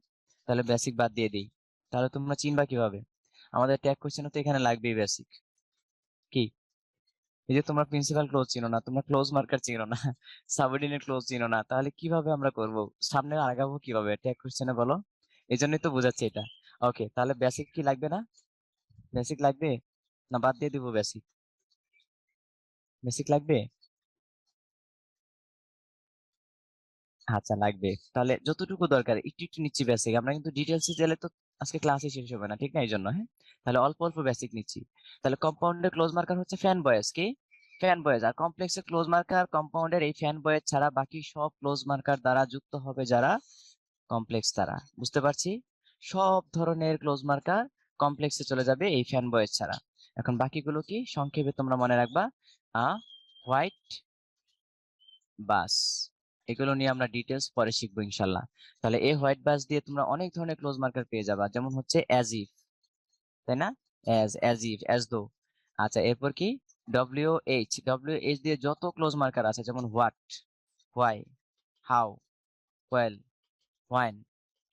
তাহলে বেসিক বাদ দিয়ে দিই। তাহলে তোমরা চিনবা কিভাবে? আমাদের ট্যাগ কোশ্চেনে তো এখানে লাগবেই বেসিক। কি, এই যে তোমরা প্রিন্সিপাল ক্লোজ চিনো না, তোমরা ক্লোজ মার্কার চিনো না, সাবঅর্ডিনেট ক্লোজ চিনো না, তাহলে কিভাবে আমরা করব? সামনে আগাবো কিভাবে ট্যাগ কোশ্চেনে বলো? এই জন্যই তো বোঝাচ্ছি এটা। ওকে, তাহলে বেসিক কি লাগবে না? বেসিক লাগবে না বাদ দিয়ে দিব বেসিক? বেসিক লাগবে। আচ্ছা, লাগবে। তাহলে যতটুকু দরকার একটু একটু নিচ্ছি বেসিক, আমরা কিন্তু ডিটেলসে গেলে তো আজকে ক্লাসই শেষ হবে না, ঠিক না? এই জন্য হ্যাঁ, তাহলে অল্প অল্প বেসিক নিচ্ছি। তাহলে কম্পাউন্ডের ক্লোজ মার্কার হচ্ছে ফ্যান বয়েজ, কি? Fan boys. আর কমপ্লেক্সের ক্লোজ মার্কার কম্পাউন্ডের এই ফ্যান বয়েজ ছাড়া বাকি সব ক্লোজ মার্কার দ্বারা যুক্ত হবে যারা কমপ্লেক্স দ্বারা। বুঝতে পারছি? সব ধরনের ক্লোজ মার্কার কমপ্লেক্সে চলে যাবে এই ফ্যান বয়েজ ছাড়া। এখন বাকিগুলো কি সংক্ষেপে তোমরা মনে রাখবা, হোয়াইট বাস। এগুলো নিয়ে আমরা ডিটেলস পরে শিখবো ইনশাল্লাহ। তাহলে এই হোয়াইট বাস দিয়ে তোমরা অনেক ধরনের ক্লোজ মার্কার পেয়ে যাবা, যেমন হচ্ছে অ্যাজ ইফ, তাই না? As if, as though. আচ্ছা, এরপর কি? ডব্লিউ এইচ দিয়ে যত ক্লোজ মার্কার আছে, যেমন what, why, how, well, when,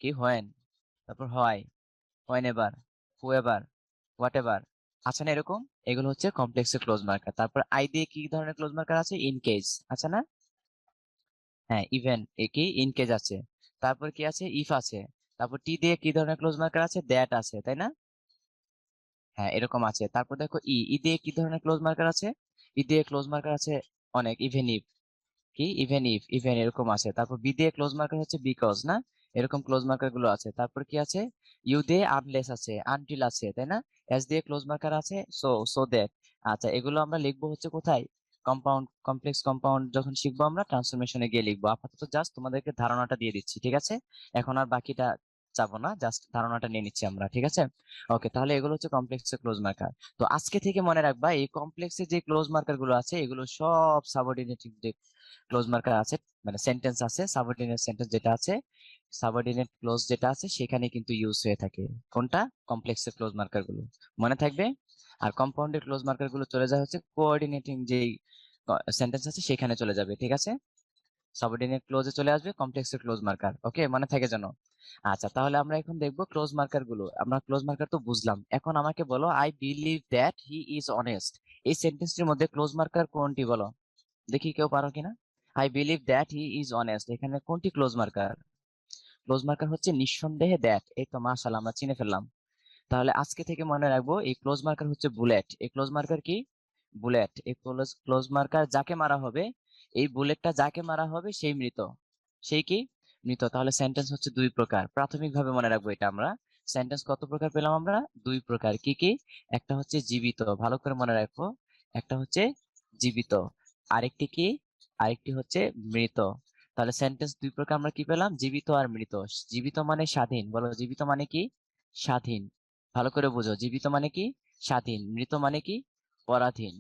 কি হোয়েন, তারপর why, when ever, who ever, what ever. আচ্ছা না এরকম? এগুলো হচ্ছে কমপ্লেক্সের ক্লোজ মার্কার। তারপর আই দিয়ে কি ধরনের ক্লোজ মার্কার আছে? ইন কেস, আচ্ছা না? হ্যাঁ, ইভেন এ কি ইন কেস আছে। তারপর কি আছে? ইফ আছে। তারপর টি দিয়ে কি ধরনের ক্লোজ মার্কার আছে? দ্যাট আছে, তাই না? হ্যাঁ, এরকম আছে। তারপর দেখো ই দিয়ে কি ধরনের ক্লোজ মার্কার আছে? ই দিয়ে ক্লোজ মার্কার আছে অনেক, ইভেন ইফ, কি ইভেন ইফ, ইভেন এরকম আছে। তারপর বি দিয়ে ক্লোজ মার্কার হচ্ছে বিকজ, না? এরকম ক্লোজ মার্কার গুলো আছে। তারপর কি আছে? ইউ দিয়ে আনলেস আছে, আনটিল আছে, তাই না? এস দিয়ে ক্লোজ মার্কার আছে সো, সো দ্যাট। আচ্ছা, এগুলো আমরা লিখবো হচ্ছে কোথায়? কম্পাউন্ড, কমপ্লেক্স কম্পাউন্ড যখন শিখবো আমরা ট্রান্সফরমেশনে গিয়ে লিখবো। আপাতত জাস্ট তোমাদেরকে ধারণাটা দিয়ে দিচ্ছি, ঠিক আছে? এখন আর বাকিটা যাবো না, জাস্ট ধারণাটা নিয়ে নিচ্ছি আমরা, ঠিক আছে? ওকে, তাহলে এগুলো হচ্ছে কমপ্লেক্সের ক্লোজ মার্কার। তো আজকে থেকে মনে রাখবা এই কমপ্লেক্সে যে ক্লোজ মার্কার গুলো আছে এগুলো সব সাবঅর্ডিনেটিং যে ক্লোজ মার্কার আছে, মানে সেন্টেন্স আছে, সাবঅর্ডিনেট সেন্টেন্স যেটা আছে, সাবঅর্ডিনেট ক্লোজ যেটা আছে সেখানে কিন্তু ইউজ হয়ে থাকে। কোনটা? কমপ্লেক্সের ক্লোজ মার্কার গুলো মনে থাকবে। আর কম্পাউন্ডেড ক্লোজ মার্কার গুলো চলে যায় হচ্ছে কোঅর্ডিনেটিং যেই সেন্টেন্স আছে সেখানে চলে যাবে, ঠিক আছে? সাবঅর্ডিনেট ক্লোজে চলে আসবে কমপ্লেক্সের ক্লোজ মার্কার। ওকে, মনে থাকে যেন। আচ্ছা, তাহলে আমরা এখন দেখবো ক্লোজ মার্কার গুলো। আমরা ক্লোজ মার্কার তো বুঝলাম, এখন আমাকে বলো I believe that he is honest, এই সেন্টেন্সটির মধ্যে ক্লোজ মার্কার কোনটি বলো দেখি, কেউ পারো কিনা? I believe that he is honest, এখানে কোনটি ক্লোজ মার্কার? ক্লোজ মার্কার হচ্ছে নিঃসন্দেহে দ্যাট। এই তো মাশাআল্লাহ, আমরা চিনে ফেললাম। তাহলে আজকে থেকে মনে রাখবো এই ক্লোজ মার্কার হচ্ছে বুলেট। এই ক্লোজ মার্কার কি? বুলেট। এই ক্লোজ মার্কার যাকে মারা হবে, এই বুলেটটা যাকে মারা হবে সেই মৃত। সেই কি? মৃত। তাহলে সেন্টেন্স হচ্ছে দুই প্রকার, প্রাথমিকভাবে মনে রাখবো এটা আমরা। সেন্টেন্স কত প্রকার পেলাম আমরা? দুই প্রকার। কি কি? একটা হচ্ছে জীবিত, ভালো করে মনে রাখবো। একটা হচ্ছে জীবিত, আরেকটি কি? আরেকটি হচ্ছে মৃত। তাহলে সেন্টেন্স দুই প্রকার আমরা কি পেলাম? জীবিত আর মৃত। জীবিত মানে স্বাধীন, বলো জীবিত মানে কি? স্বাধীন। ভালো করে বুঝো, জীবিত মানে কি? স্বাধীন। মৃত মানে কি? পরাধীন।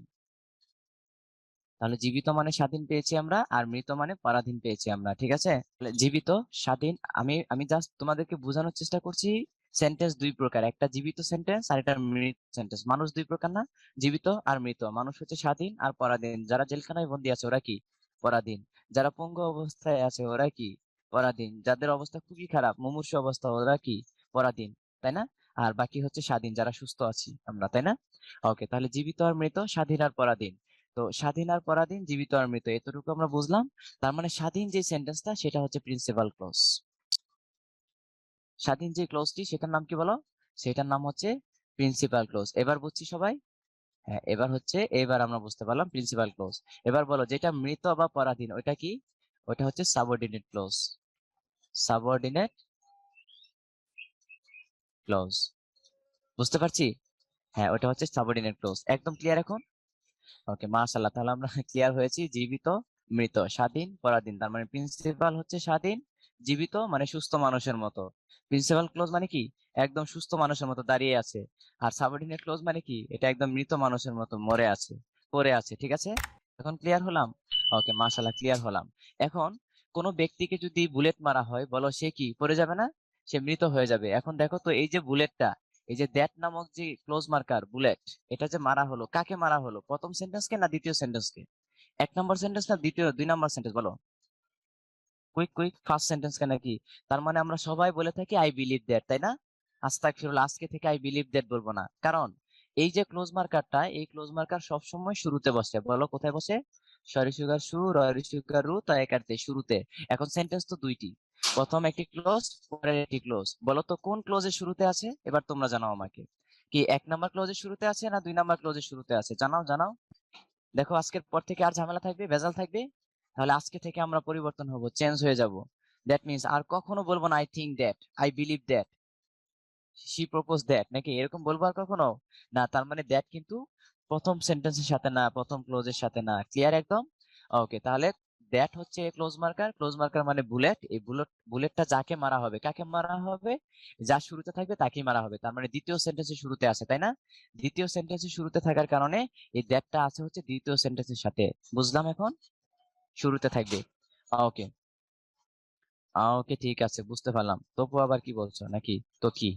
তাহলে জীবিত মানে স্বাধীন পেয়েছি আমরা, আর মৃত মানে পরাধীন পেয়েছি আমরা, ঠিক আছে? তাহলে জীবিত, স্বাধীন, আমি আমি জাস্ট তোমাদেরকে বোঝানোর চেষ্টা করছি। সেন্টেন্স দুই প্রকার, একটা জীবিত সেন্টেন্স আর একটা মৃত সেন্টেন্স। মানুষ দুই প্রকার না? জীবিত আর মৃত। মানুষ হচ্ছে স্বাধীন আর পরাধীন। যারা জেলখানায় বন্দী আছে ওরা কি? পরাধীন। যারা পঙ্গু অবস্থায় আছে ওরা কি? পরাধীন। যাদের অবস্থা খুবই খারাপ, মুমূর্ষু অবস্থা, ওরা কি? পরাধীন, তাই না? আর বাকি হচ্ছে স্বাধীন, যারা সুস্থ আছি আমরা, তাই না? ওকে, তাহলে জীবিত আর মৃত, স্বাধীন আর পরাধীন। তো স্বাধীন আর পরাধীন, জীবিত আর মৃত, এতটুকু আমরা বুঝলাম। তার মানে স্বাধীন যে সেন্টেন্সটা সেটা হচ্ছে প্রিন্সিপাল ক্লজ। স্বাধীন যে ক্লজটি সেটার নাম কি বলো? সেটার নাম হচ্ছে প্রিন্সিপাল ক্লজ। এবার বুঝছি সবাই? হ্যাঁ, এবার আমরা বুঝতে পারলাম প্রিন্সিপাল ক্লজ। এবার বলো যেটা মৃত বা পরাধীন ওইটা কি? ওইটা হচ্ছে সাবঅর্ডিনেট ক্লজ। সাবঅর্ডিনেট ক্লজ, বুঝতে পারছি? হ্যাঁ, ওটা হচ্ছে সাবঅর্ডিনেট ক্লজ। একদম ক্লিয়ার এখন? ওকে, মাশাআল্লাহ, তাহলে আমরা ক্লিয়ার হয়েছি। জীবিত, মৃত, স্বাধীন, পরাধীন। তার মানে প্রিন্সিপাল হচ্ছে স্বাধীন, জীবিত মানে সুস্থ মানুষের মতো। প্রিন্সিপাল ক্লোজ মানে কি? একদম সুস্থ মানুষের মতো দাঁড়িয়ে আছে। আর সাবঅর্ডিনেট ক্লোজ মানে কি? এটা একদম মৃত মানুষের মতো মরে আছে, পড়ে আছে, ঠিক আছে? এখন ক্লিয়ার হলাম? ওকে, মাশাআল্লাহ, ক্লিয়ার হলাম। এখন কোন ব্যক্তিকে যদি বুলেট মারা হয়, বলো সে কি পড়ে যাবে না? সে মৃত হয়ে যাবে। এখন দেখো তো, এই যে বুলেটটা, এই যে দ্যাট নামক যে ক্লোজ মার্কার বুলেট, এটা যে মারা হলো, কাকে মারা হলো? প্রথম সেন্টেন্সকে না দ্বিতীয় সেন্টেন্সকে? এক নম্বর সেন্টেন্স না দ্বিতীয়, দুই নম্বর সেন্টেন্স বলো? কুইক কুইক, ফার্স্ট সেন্টেন্স কে নাকি? তার মানে আমরা সবাই বলে থাকি আই বিলিভ দ্যাট, তাই না? আস্তাগফিরুল্লাহ, আজকে থেকে আই বিলিভ দ্যাট বলবো না। কারণ এই যে ক্লোজ মার্কারটা, এই ক্লোজ মার্কার সবসময় শুরুতে বসে। বলো কোথায় বসে? সরি সুগার সু, রয়রি সুগার রু, তা একার্তে, শুরুতে। এখন সেন্টেন্স তো দুইটি, প্রথম একটি ক্লোজ, পরের একটি ক্লোজ। বলো তো কোন ক্লোজের শুরুতে আছে? এবার তোমরা জানাও আমাকে। কি এক নাম্বার ক্লোজের শুরুতে আছে না দুই নাম্বার ক্লোজের শুরুতে আছে? জানাও জানাও। দেখো আজকের পর থেকে আর ঝামেলা থাকবে, ভেজাল থাকবে? তাহলে আজকে থেকে আমরা পরিবর্তন হব, চেঞ্জ হয়ে যাব। দ্যাট মিন্স আর কখনো বলবো না I think that, I believe that, she propose that, নাকি এরকম বলবো আর কখনো? না। তার মানে দ্যাট কিন্তু প্রথম সেন্টেন্সের সাথে না, প্রথম ক্লোজের সাথে না। ক্লিয়ার একদম? ওকে, তাহলে দ্যাট হচ্ছে ক্লোজ মার্কার। ক্লোজ মার্কার মানে বুলেট। এই বুলেটটা যাকে মারা হবে, কাকে মারা হবে? যা শুরুতে থাকবে তাকেই মারা হবে। তার মানে দ্বিতীয় সেন্টেন্সের শুরুতে আছে, তাই না? দ্বিতীয় সেন্টেন্সের শুরুতে থাকার কারণে এই দ্যাটটা আছে হচ্ছে দ্বিতীয় সেন্টেন্সের সাথে। বুঝলাম এখন? শুরুতে থাকবে। ওকে, ওকে, ঠিক আছে, বুঝতে পারলাম। তবু আবার কি বলছো নাকি? তো কি?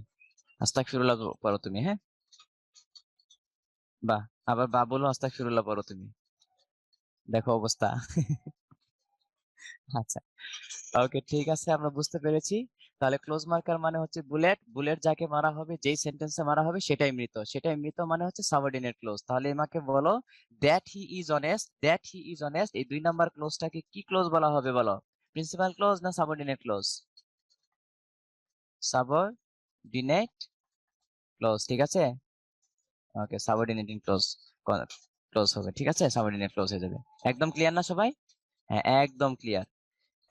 আস্তাগফিরুল্লাহ পড়ো তুমি, হ্যাঁ? বাহ, আবার বা বলো আস্তাগফিরুল্লাহ পড়ো তুমি। দেখো অবস্থা। আচ্ছা, ওকে, ঠিক আছে, আমরা বুঝতে পেরেছি। তাহলে ক্লোজ মার্কার মানে হচ্ছে বুলেট। বুলেট যাকে মারা হবে, যেই সেন্টেন্সে মারা হবে সেটাই মৃত। সেটাই মৃত মানে হচ্ছে সাবঅর্ডিনেট ক্লোজ। তাহলে আমাকে বলো that he is honest, that he is honest, এই দুই নাম্বার ক্লোজটাকে কি ক্লোজ বলা হবে বলো? প্রিন্সিপাল ক্লোজ না সাবঅর্ডিনেট ক্লোজ? সাবঅর্ডিনেট ক্লোজ, ঠিক আছে? ওকে, সাবঅর্ডিনেটিং ক্লোজ ক্লোজ হবে, ঠিক আছে? সাবঅর্ডিনেট ক্লোজ হয়ে যাবে। একদম ক্লিয়ার না সবাই? হ্যাঁ, একদম ক্লিয়ার,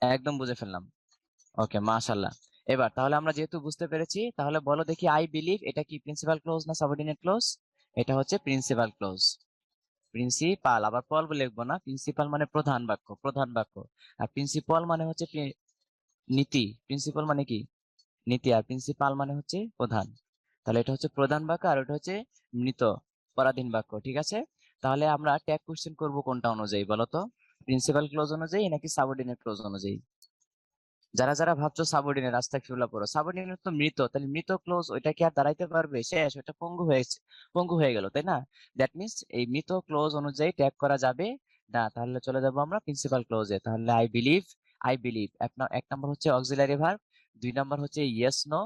একদম বুঝে ফেললাম। ওকে, মাশাআল্লাহ। এবার তাহলে আমরা যেহেতু বুঝতে পেরেছি, তাহলে বলো দেখি আই বিলিভ এটা কি প্রিন্সিপাল ক্লোজ না সাবঅর্ডিনেট ক্লোজ? এটা হচ্ছে প্রিন্সিপাল ক্লোজ। প্রিন্সিপাল, আবার পল বলে লিখবো না। প্রিন্সিপাল মানে প্রধান বাক্য, প্রধান বাক্য। আর প্রিন্সিপাল মানে হচ্ছে নীতি। প্রিন্সিপাল মানে কি? নীতি, আর প্রিন্সিপাল মানে হচ্ছে প্রধান। তাহলে এটা হচ্ছে প্রধান বাক্য আর এটা হচ্ছে মৃত পরাধীন বাক্য। ঠিক আছে, তাহলে আমরা ট্যাগ কোশ্চেন করব কোনটা অনুযায়ী বলো তো? প্রিন্সিপাল ক্লোজ অনুযায়ী নাকি সাবঅর্ডিনেট ক্লোজ অনুযায়ী? যারা যারা ভাবছো সাবঅর্ডিনেট, আস্তাগফিরুল্লাহ পড়ো। সাবঅর্ডিনেট তো মৃত, তাহলে মৃত ক্লোজ ওইটা কি আর দাঁড়াইতে পারবে? শেষ, ওইটা পঙ্গু হয়েছে, পঙ্গু হয়ে গেল, তাই না? দ্যাট মিনস এই মৃত ক্লোজ অনুযায়ী ট্যাগ করা যাবে না। তাহলে চলে যাব আমরা প্রিন্সিপাল ক্লোজে। তাহলে আই বিলিভ, আই বিলিভ এক নাম্বার হচ্ছে অক্সিলারি ভার্ব, 2 নাম্বার হচ্ছে ইয়েস নো,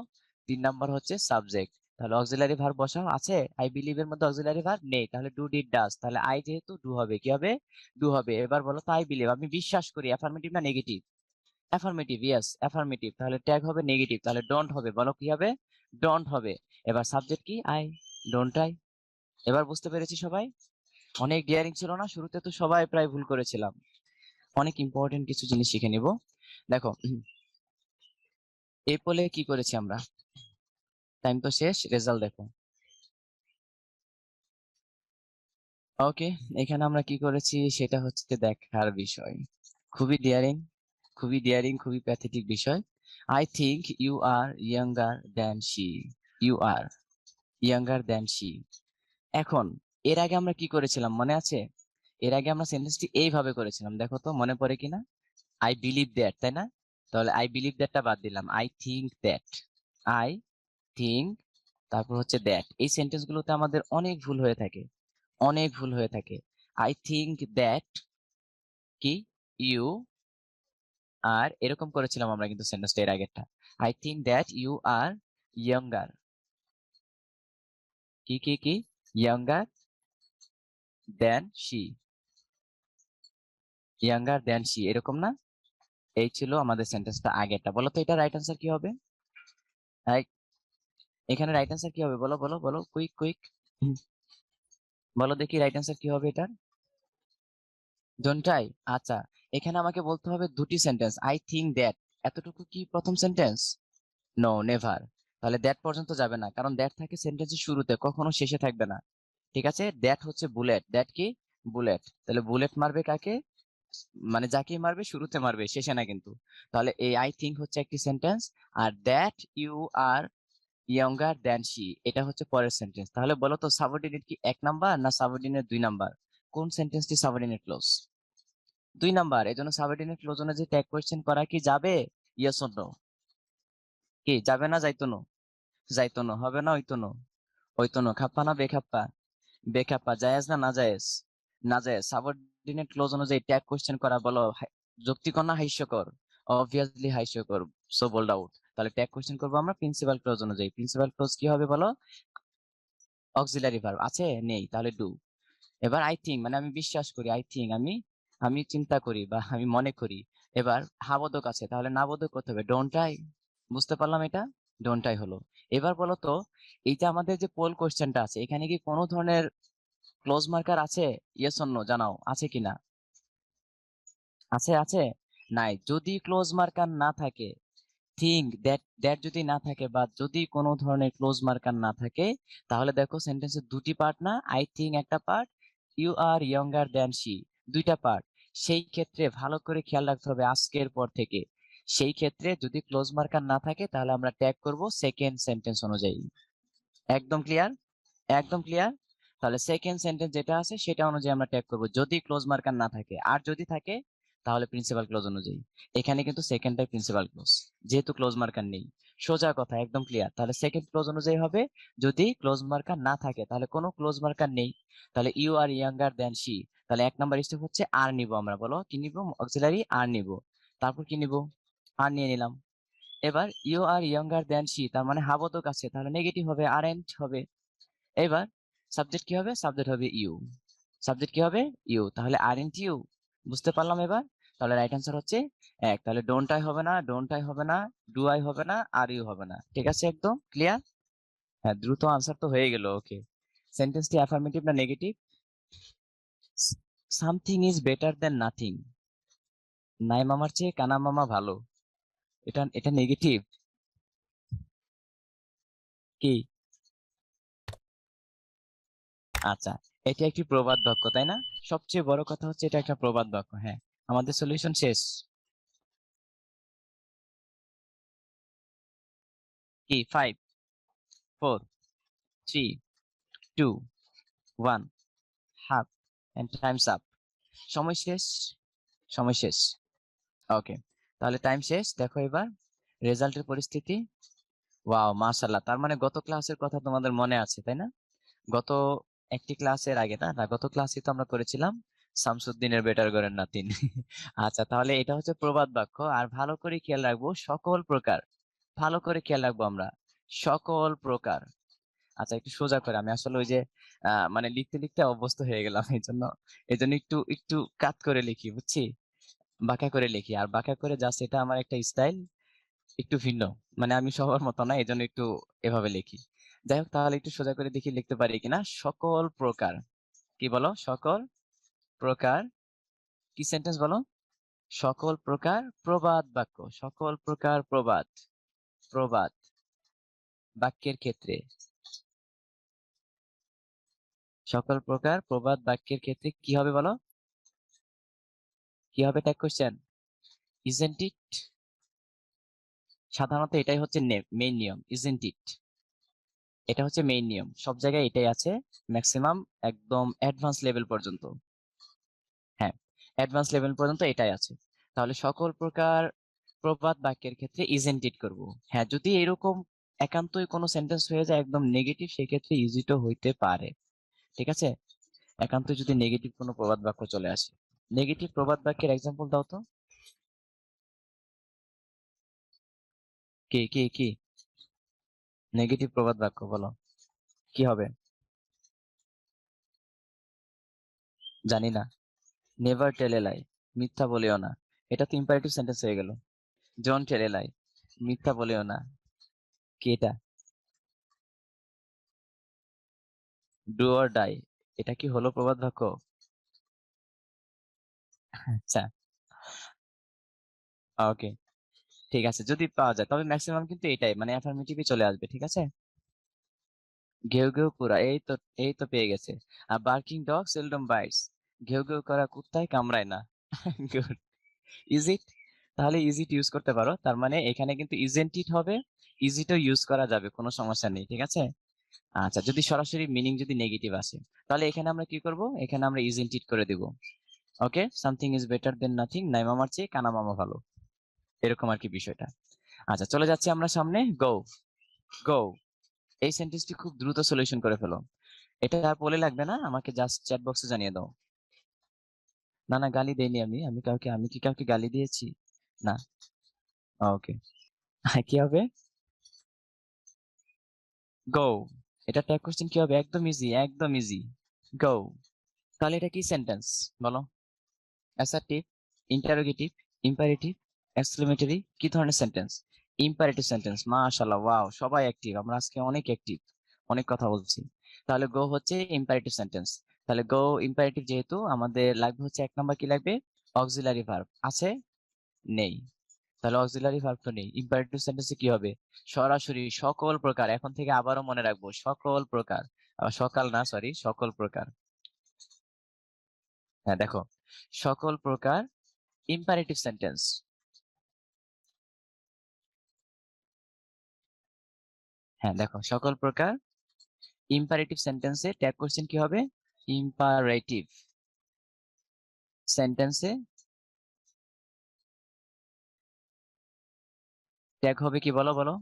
3 নাম্বার হচ্ছে সাবজেক্ট। তাহলে অক্সিলারি ভার্ব বসাও, আছে? আই বিলিভ এর মধ্যে অক্সিলারি ভার্ব নেই, তাহলে ডু ডিড ডাজ। তাহলে আই যেহেতু ডু হবে, কি হবে? ডু হবে। এবার বলো তো আই বিলিভ, আমি বিশ্বাস করি, অ্যাফার্মেটিভ না নেগেটিভ? Affirmative, yes affirmative. তাহলে ট্যাগ হবে নেগেটিভ, তাহলে ডোন্ট হবে। বলো কি হবে? ডোন্ট হবে। এবার সাবজেক্ট কি? I, don't I. এবার বুঝতে পেরেছি সবাই? অনেক ডিয়ারিং ছিল না? শুরুতে তো সবাই প্রায় ভুল করেছিলাম। অনেক ইম্পর্টেন্ট কিছু জিনিস শিখে নিব। দেখো, এই পোলে কি করেছি আমরা? টাইম তো শেষ, রেজাল্ট দেখো। ওকে, এখানে আমরা কি করেছি সেটা হচ্ছে দেখার বিষয়। খুবই ডিয়ারিং, খুবই ডিয়ারিং, খুবই প্যাথেটিক বিষয়। I think you are younger than she, you are younger than she. এখন এর আগে আমরা কি করেছিলাম মনে আছে? এর আগে আমরা সেন্টেন্সটি এইভাবে করেছিলাম, দেখো তো মনে পড়ে কিনা? আই বিলিভ দ্যাট, তাই না? তাহলে আই বিলিভ দ্যাটটা বাদ দিলাম, I think that. I think, তারপর হচ্ছে দ্যাট। এই সেন্টেন্স গুলোতে আমাদের অনেক ভুল হয়ে থাকে, অনেক ভুল হয়ে থাকে। আই থিঙ্ক দ্যাট কি ইউ আর, এরকম করেছিলাম আমরা কিন্তু সেন্টেন্সটা এর আগেরটা। I think that you are younger, কি কি কি, younger than she, younger than she, এরকম না? এই ছিল আমাদের সেন্টেন্সটা আগেরটা। বলো তো এটা রাইট আনসার কি হবে? এখানে রাইট আনসার কি হবে? বলো বলো বলো, কুইক কুইক, বলো দেখি রাইট আনসার কি হবে এটার? Don't I. আচ্ছা, এখানে আমাকে বলতে হবে দুটি সেন্টেন্স, আই থিঙ্ক দ্যাট, এতটুকু কি প্রথম সেন্টেন্স? No, never. তাহলে দ্যাট পর্যন্ত যাবে না, কারণ দ্যাট থাকে সেন্টেন্সের শুরুতে, কখনো শেষে থাকবে না। ঠিক আছে, দ্যাট হচ্ছে বুলেট, দ্যাট কি? বুলেট। তাহলে বুলেট মারবে কাকে? মানে যাকে মারবে শুরুতে মারবে, শেষে না কিন্তু। তাহলে এই আই থিঙ্ক হচ্ছে একটি সেন্টেন্স, আর that you are younger than she এটা হচ্ছে পরের সেন্টেন্স। তাহলে বলো তো সাবঅর্ডিনেট কি 1 নাম্বার না সাবঅর্ডিনেট 2 নাম্বার? কোন সেন্টেন্সটি সাবঅর্ডিনেট ক্লোজ? 2 নাম্বার। এজন্য সাবঅর্ডিনেট ক্লোজ অনুযায়ী ট্যাগ কোয়েশ্চেন করা কি যাবে? Yes or no? কি যাবে না যাইতো না? যাইতো না, হবে না হইতো না? হইতো না। খাপ্পা না বেখাপ্পা? বেখাপ্পা। জায়েজ না না জায়েজ? না জায়েজ। সাবঅর্ডিনেট ক্লোজ অনুযায়ী ট্যাগ কোয়েশ্চেন করা বলো যুক্তিকর না হাস্যকর? অবভিয়াসলি হাস্যকর, সো বোল্ড আউট। তাহলে ট্যাগ কোয়েশ্চেন করবো আমরা প্রিন্সিপাল ক্লোজ অনুযায়ী। প্রিন্সিপাল ক্লোজ কি হবে বলো? অক্সিলারি ভার্ব আছে? নেই, তাহলে ডু। এবার আই থিঙ্ক মানে আমি বিশ্বাস করি, আই থিঙ্ক আমি, আমি চিন্তা করি বা আমি মনে করি। এবার হাবোধক আছে, তাহলে নাবোধক করতে হবে ডোন্ট আই। বুঝতে পারলাম এটা? ডোন্ট আই হলো। এবার বলো তো, এইটা আমাদের যে পোল কোশ্চেনটা আছে, এখানে কি কোনো ধরনের ক্লোজ মার্কার আছে? ইয়েস অর নো জানাও, আছে কিনা? আছে আছে? নাই। যদি ক্লোজ মার্কার না থাকে, থিঙ্ক দ্যাট, দ্যাট যদি না থাকে বা যদি কোনো ধরনের ক্লোজ মার্কার না থাকে, তাহলে দেখো সেন্টেন্সের দুটি পার্ট না? আই থিঙ্ক একটা part, you are younger than she দুইটা পার্ট। সেই ক্ষেত্রে ভালো করে খেয়াল রাখতে হবে আজকের পর থেকে, সেই ক্ষেত্রে যদি ক্লোজ মার্কার না থাকে তাহলে আমরা ট্যাগ করব সেকেন্ড সেন্টেন্স অনুযায়ী। একদম ক্লিয়ার? একদম ক্লিয়ার? তাহলে সেকেন্ড সেন্টেন্স যেটা আছে সেটা অনুযায়ী আমরা ট্যাগ করব যদি ক্লোজ মার্কার না থাকে। আর যদি থাকে তাহলে প্রিন্সিপাল ক্লোজ অনুযায়ী। এখানে কিন্তু সেকেন্ডটাই প্রিন্সিপাল ক্লোজ, যেহেতু ক্লোজ মার্কার নেই। সোজা কথা, একদম ক্লিয়ার। তাহলে সেকেন্ড ক্লোজ অনুযায়ী হবে যদি ক্লোজ মার্কার না থাকে, তাহলে কোনো ক্লোজ মার্কার নেই। তাহলে you are younger than she, তাহলে 1 নাম্বার স্টেপ হচ্ছে আর নিব আমরা। বলো কি নিব? অক্সিলারি আর নিব। তারপর কি নিব? আর নিয়ে নিলাম। এবার you are younger than she, তার মানে হাবোধক আছে, তাহলে নেগেটিভ হবে, আরএন্ট হবে। এবার সাবজেক্ট কি হবে? সাবজেক্ট হবে ইউ। সাবজেক্ট কি হবে? ইউ। তাহলে আরএন্ট ইউ। বুঝতে পারলাম এবার? তাহলে রাইট অ্যান্সার হচ্ছে 1। তাহলে ডোন্ট আই হবে না, ডোন্ট আই হবে না, ডু আই হবে না, আর ইউ হবে না। ঠিক আছে, একদম ক্লিয়ার? হ্যাঁ, দ্রুত আনসার তো হয়ে গেল। ওকে, সেন্টেন্সটি অ্যাফার্মেটিভ না negative? Something is better than nothing, নাই মামার চেয়ে কানা মামা ভালো, এটা এটা নেগেটিভ কি? আচ্ছা, এটা একটি প্রবাদ বাক্য, তাই না? সবচেয়ে বড় কথা হচ্ছে এটা একটা প্রবাদ বাক্য। হ্যাঁ, আমাদের সলিউশন শেষ। কি 5 4 3 2 1 হাফ এন্ড টাইমস আপ। সময় শেষ, সময় শেষ। ওকে, তাহলে টাইম শেষ। দেখো এবার রেজাল্টের পরিস্থিতি। ওয়াও, মাশাআল্লাহ। তার মানে গত ক্লাসের কথা তোমাদের মনে আছে, তাই না? গত একটি ক্লাসের আগে, না গত ক্লাসে তো আমরা করেছিলাম শামসুদ্দিনের বেটার ঘরের নাতিন। আচ্ছা, তাহলে এটা হচ্ছে প্রবাদ বাক্য। আর ভালো করে খেয়াল রাখবো সকল প্রকার, ভালো করে খেয়াল রাখবো আমরা সকল প্রকার। আচ্ছা, একটু সোজা করে, আমি আসলে ওই যে মানে লিখতে লিখতে অভ্যস্ত হয়ে গেলাম, এই জন্য একটু একটু কাট করে লিখি, বুঝছি? বাঁকা করে লিখি, আর বাঁকা করে জাস্ট এটা আমার একটা স্টাইল, একটু ভিন্ন। মানে আমি সবার মতো না, এই জন্য একটু এভাবে লিখি। যাই হোক, তাহলে একটু সোজা করে দেখি লিখতে পারি কিনা। সকল প্রকার, কি বলো? সকল প্রকার কি সেন্টেন্স বলো? সকল প্রকার প্রবাদ বাক্য, সকল প্রকার প্রবাদ, প্রবাদ বাক্যের ক্ষেত্রে, সকল প্রকার প্রবাদ বাক্যের ক্ষেত্রে কি হবে বলো? কি হবে? Tag question, isn't it? সাধারণত এটাই হচ্ছে মেইন নিয়ম, ইজেন্ট ইট? এটা হচ্ছে মেইন নিয়ম, সব জায়গায় এটাই আছে, ম্যাক্সিমাম একদম অ্যাডভান্স লেভেল পর্যন্ত। হ্যাঁ, অ্যাডভান্স লেভেল পর্যন্ত এটাই আছে। তাহলে সকল প্রকার প্রবাদ বাক্যের ক্ষেত্রে ইজেন্ট ইট করবো। হ্যাঁ, যদি এরকম একান্তই কোনো সেন্টেন্স হয়ে যায় একদম নেগেটিভ, সেক্ষেত্রে ইজিটও হইতে পারে। ঠিক আছে, একান্ত যদি নেগেটিভ কোনো প্রবাদ বাক্য চলে আসে। নেগেটিভ প্রবাদ বাক্যের এক্সাম্পল দাও তো। কি কি কি নেগেটিভ প্রবাদ বাক্য বলো, কি হবে? জানি না। নেভার টেল এ লাই, মিথ্যা বলিও না। এটা তো ইম্পারেটিভ সেন্টেন্স হয়ে গেল। ডোন্ট টেল এ লাই, মিথ্যা বলিও না। কি এটা? ডু অর ডাই, এটা কি হলো প্রবাদ বাক্য? আচ্ছা, ওকে, ঠিক আছে, যদি পাওয়া যায়, তবে ম্যাক্সিমাম কিন্তু এটাই, মানে অ্যাফার্মেটিভই চলে আসবে। ঠিক আছে, ঘেউ ঘেউ করা, এই তো পেয়ে গেছে। Are barking dog seldom bites, ঘেউ ঘেউ করা কুত্তায় কামড়ায় না। গুড। ইজিট, তাহলে ইজিট ইউজ করতে পারো। তার মানে এখানে কিন্তু ইজেন্ট ইট হবে, ইজিটও ইউজ করা যাবে, কোনো সমস্যা নেই। ঠিক আছে। আচ্ছা, যদি সরাসরি মিনিং যদি নেগেটিভ আসে, তাহলে এখানে আমরা কি করব? এখানে আমরা ইজেন্ট ইট করে দিব। Okay, something is better than nothing, নাই মামার চেয়ে কানা মামা ভালো, এরকম আর কি বিষয়টা। আচ্ছা, চলে যাচ্ছি আমরা সামনে। গো, গো, এই সেন্টেন্সটি খুব দ্রুত সলিউশন করে ফেলো। এটা আর বলে লাগবে না, আমাকে জাস্ট চ্যাট বক্সে জানিয়ে দাও। না না, গালি দেইনি আমি, আমি কি কাউকে গালি দিয়েছি? না। ওকে, কি হবে? গো, এটা ট্যাগ কোশ্চেন কি হবে? একদম ইজি, একদম ইজি। গো, তাহলে এটা কি সেন্টেন্স বলো? অ্যাসার্টিভ, ইন্টারোগেটিভ, ইম্পারেটিভ, এক্সক্লেমেটরি, কি ধরনের সেন্টেন্স? Imperative sentence. মাশাআল্লাহ, ওয়াও, সবাই অ্যাক্টিভ, আমরা আজকে অনেক অ্যাক্টিভ, অনেক কথা বলছি। তাহলে গো হচ্ছে ইম্পারেটিভ সেন্টেন্স। তাহলে গো ইম্পারেটিভ, যেহেতু আমাদের লাগবে হচ্ছে এক নাম্বার, কি লাগবে? অক্সিলারি ভার্ব আছে? নেই। তাহলে অক্সিলারি ভার্ব তো নেই, ইম্পারেটিভ সেন্টেন্সে কি হবে? সরাসরি সকল প্রকার। এখন থেকে আবারও মনে রাখবো, সকল প্রকার, সকাল না, সরি, সকল প্রকার। হ্যাঁ, দেখো, সকল প্রকার ইম্পারেটিভ সেন্টেন্স। হ্যাঁ, দেখো, সকল প্রকার ইম্পারেটিভ সেন্টেন্সে ট্যাগ কোশ্চেন কি হবে? ইম্পারেটিভ সেন্টেন্সে ট্যাগ হবে কি বলো বলো?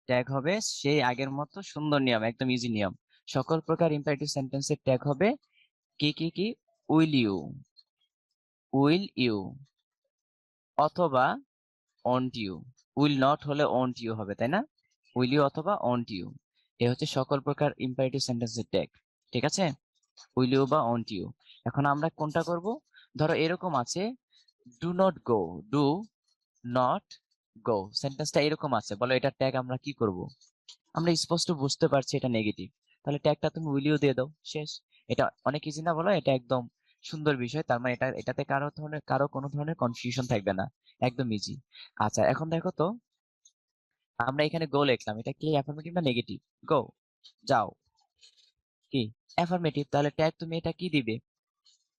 ট্যাগ হবে সেই আগের মতো সুন্দর নিয়ম, একদম ইজি নিয়ম। সকল প্রকার ইম্পারেটিভ সেন্টেন্সের ট্যাগ হবে কি কি কি? উইল ইউ, উইল ইউ, অথবা ওন্ট ইউ। উইল নট হলে ওন্ট ইউ হবে, তাই না? উইল ইউ অথবা ওন্ট ইউ, এ হচ্ছে সকল প্রকার ইম্পারেটিভ সেন্টেন্সের ট্যাগ। ঠিক আছে, উইল ইউ বা ওন্ট ইউ। এখন আমরা কোনটা করব? ধরো এরকম আছে, do not go, do not go, সেন্টেন্সটা এরকম আছে, বলো এটা ট্যাগ আমরা কি করব? আমরা স্পষ্ট বুঝতে পারছি এটা নেগেটিভ, তাহলে ট্যাগটা তুমি উইল ইউ দিয়ে দাও, শেষ। এটা অনেক ইজি না বলো? এটা একদম সুন্দর বিষয়, তার মানে এটাতে কারো কোনো ধরনের কনফিউশন থাকবে না, একদম ইজি। আচ্ছা, এখন দেখো তো, আমরা এখানে গো লিখলাম, এটা কি অ্যাফার্মেটিভ না নেগেটিভ? গো, যাও, কি? অ্যাফার্মেটিভ। তাহলে ট্যাগ তুমি এটা কি দিবে?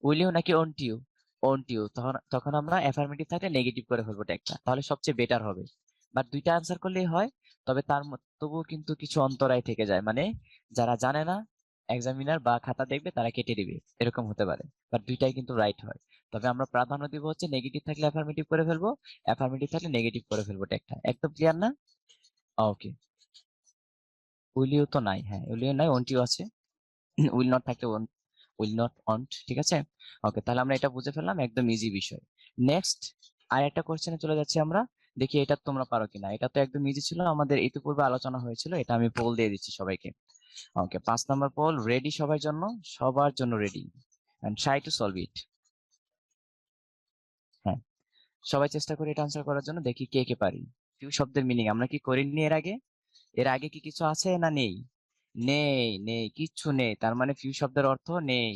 উইল ইউ নাকি ওন্ট ইউ? Won't you. তখন তখন আমরা অ্যাফার্মেটিভ থাকলে নেগেটিভ করে ফেলবো ট্যাগটা, তাহলে সবচেয়ে বেটার হবে। বাট দুইটা আনসার করলেই হয়, তবে তবুও কিন্তু কিছু অন্তরায় থেকে যায়, মানে যারা জানে না এক্সামিনার বা খাতা দেখবে তারা কেটে দিবে, এরকম হতে পারে। বাট দুইটাই কিন্তু রাইট হয়। তবে আমরা প্রাধান্য দিব হচ্ছে নেগেটিভ থাকলে অ্যাফার্মেটিভ করে ফেলবো, অ্যাফার্মেটিভ থাকলে নেগেটিভ করে ফেলবো, টেকটা একদম ক্লিয়ার না? ওকে, উইলিও তো নাই, হ্যাঁ উইলিও নাই, ওনটিও আছে। উইল নট থাকলে উইল নট ওন্ট, ঠিক আছে। ওকে, তাহলে আমরা এটা বুঝে ফেললাম, একদম ইজি বিষয়। নেক্সট আর একটা কোশ্চেনে চলে যাচ্ছি আমরা, দেখি এটা তোমরা পারো কিনা। এটা তো একদম ইজি ছিল, আমাদের ইতিপূর্বে আলোচনা হয়েছিল, এটা আমি পোল দিয়ে দিচ্ছি সবাইকে। ওকে, 5 নম্বর পোল, রেডি সবার জন্য ready, and try to solve it. হ্যাঁ, সবাই চেষ্টা করি এটা আনসার করার জন্য, দেখি কে কে পারি। ফিউ শব্দের মিনিং আমরা কি করিনি এর আগে? এর আগে কি কিছু আছে না নেই? নেই, নেই, কিচ্ছু নেই, তার মানে ফিউ শব্দের অর্থ নেই।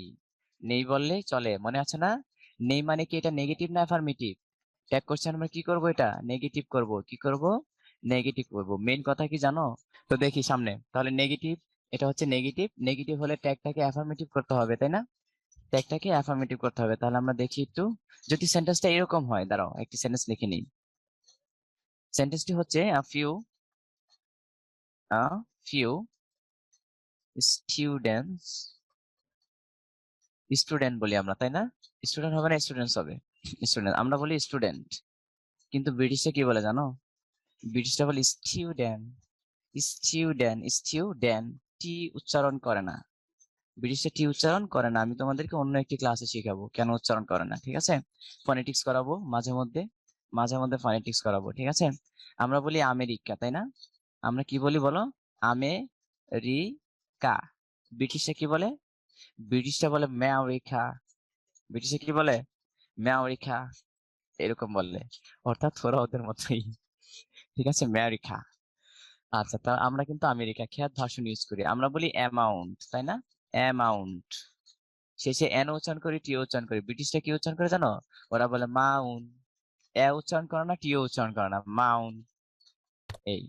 নেই বললেই চলে, মনে আছে না? নেই মানে কি, এটা নেগেটিভ না অ্যাফার্মেটিভ? ট্যাগ কোশ্চেন আমরা কি করব, এটা নেগেটিভ করব। কি করব? নেগেটিভ করব। মেইন কথা কি জানো? তো দেখি সামনে, তাহলে নেগেটিভ, এটা হচ্ছে নেগেটিভ, নেগেটিভ হলে ট্যাগটাকে অ্যাফার্মেটিভ করতে হবে, তাই না? ট্যাগটাকে অ্যাফার্মেটিভ করতে হবে। তাহলে আমরা দেখি একটু, যদি সেন্টেন্সটা এরকম হয়, দাঁড়াও একটি সেন্টেন্স লিখে নিই। সেন্টেন্সটি হচ্ছে a few স্টুডেন্টস, স্টুডেন্ট বলি আমরা, তাই না? স্টুডেন্ট হবে না স্টুডেন্টস হবে? স্টুডেন্ট, আমরা বলি স্টুডেন্ট, কিন্তু ব্রিটিশে কি বলে জানো? ব্রিটিশরা বলে স্টুডেন্ট। স্টুডেন্ট টি উচ্চারণ করে না, ব্রিটিশে টি উচ্চারণ করে না। আমি তোমাদেরকে অন্য একটি ক্লাসে শিখাবো কেন উচ্চারণ করে না, ঠিক আছে? ফনেটিক্স করাবো মাঝে মধ্যে, মাঝে মধ্যে ফনেটিক্স করাবো, ঠিক আছে? আমরা বলি আমেরিকা, তাই না? আমরা কি বলি বলো? আমেরিকা। ব্রিটিশে কি বলে? ব্রিটিশরা বলে আমেরিকা। ব্রিটিশে কি বলে? আমেরিকা, এরকম বললে, অর্থাৎ ওরা ওদের মতোই, ঠিক আছে, আমেরিকা। আচ্ছা, তা আমরা কিন্তু আমেরিকা খেয়াত ভার্সন ইউজ করি, আমরা বলি অ্যামাউন্ট, তাই না? অ্যামাউন্ট, শেষে এন উচ্চারণ করি, টি উচ্চারণ করি। ব্রিটিশরা কি উচ্চারণ করে জানো? ওরা বলে মাউন্ট, এ উচ্চারণ করে না, টি উচ্চারণ করে না, মাউন্ট। এই,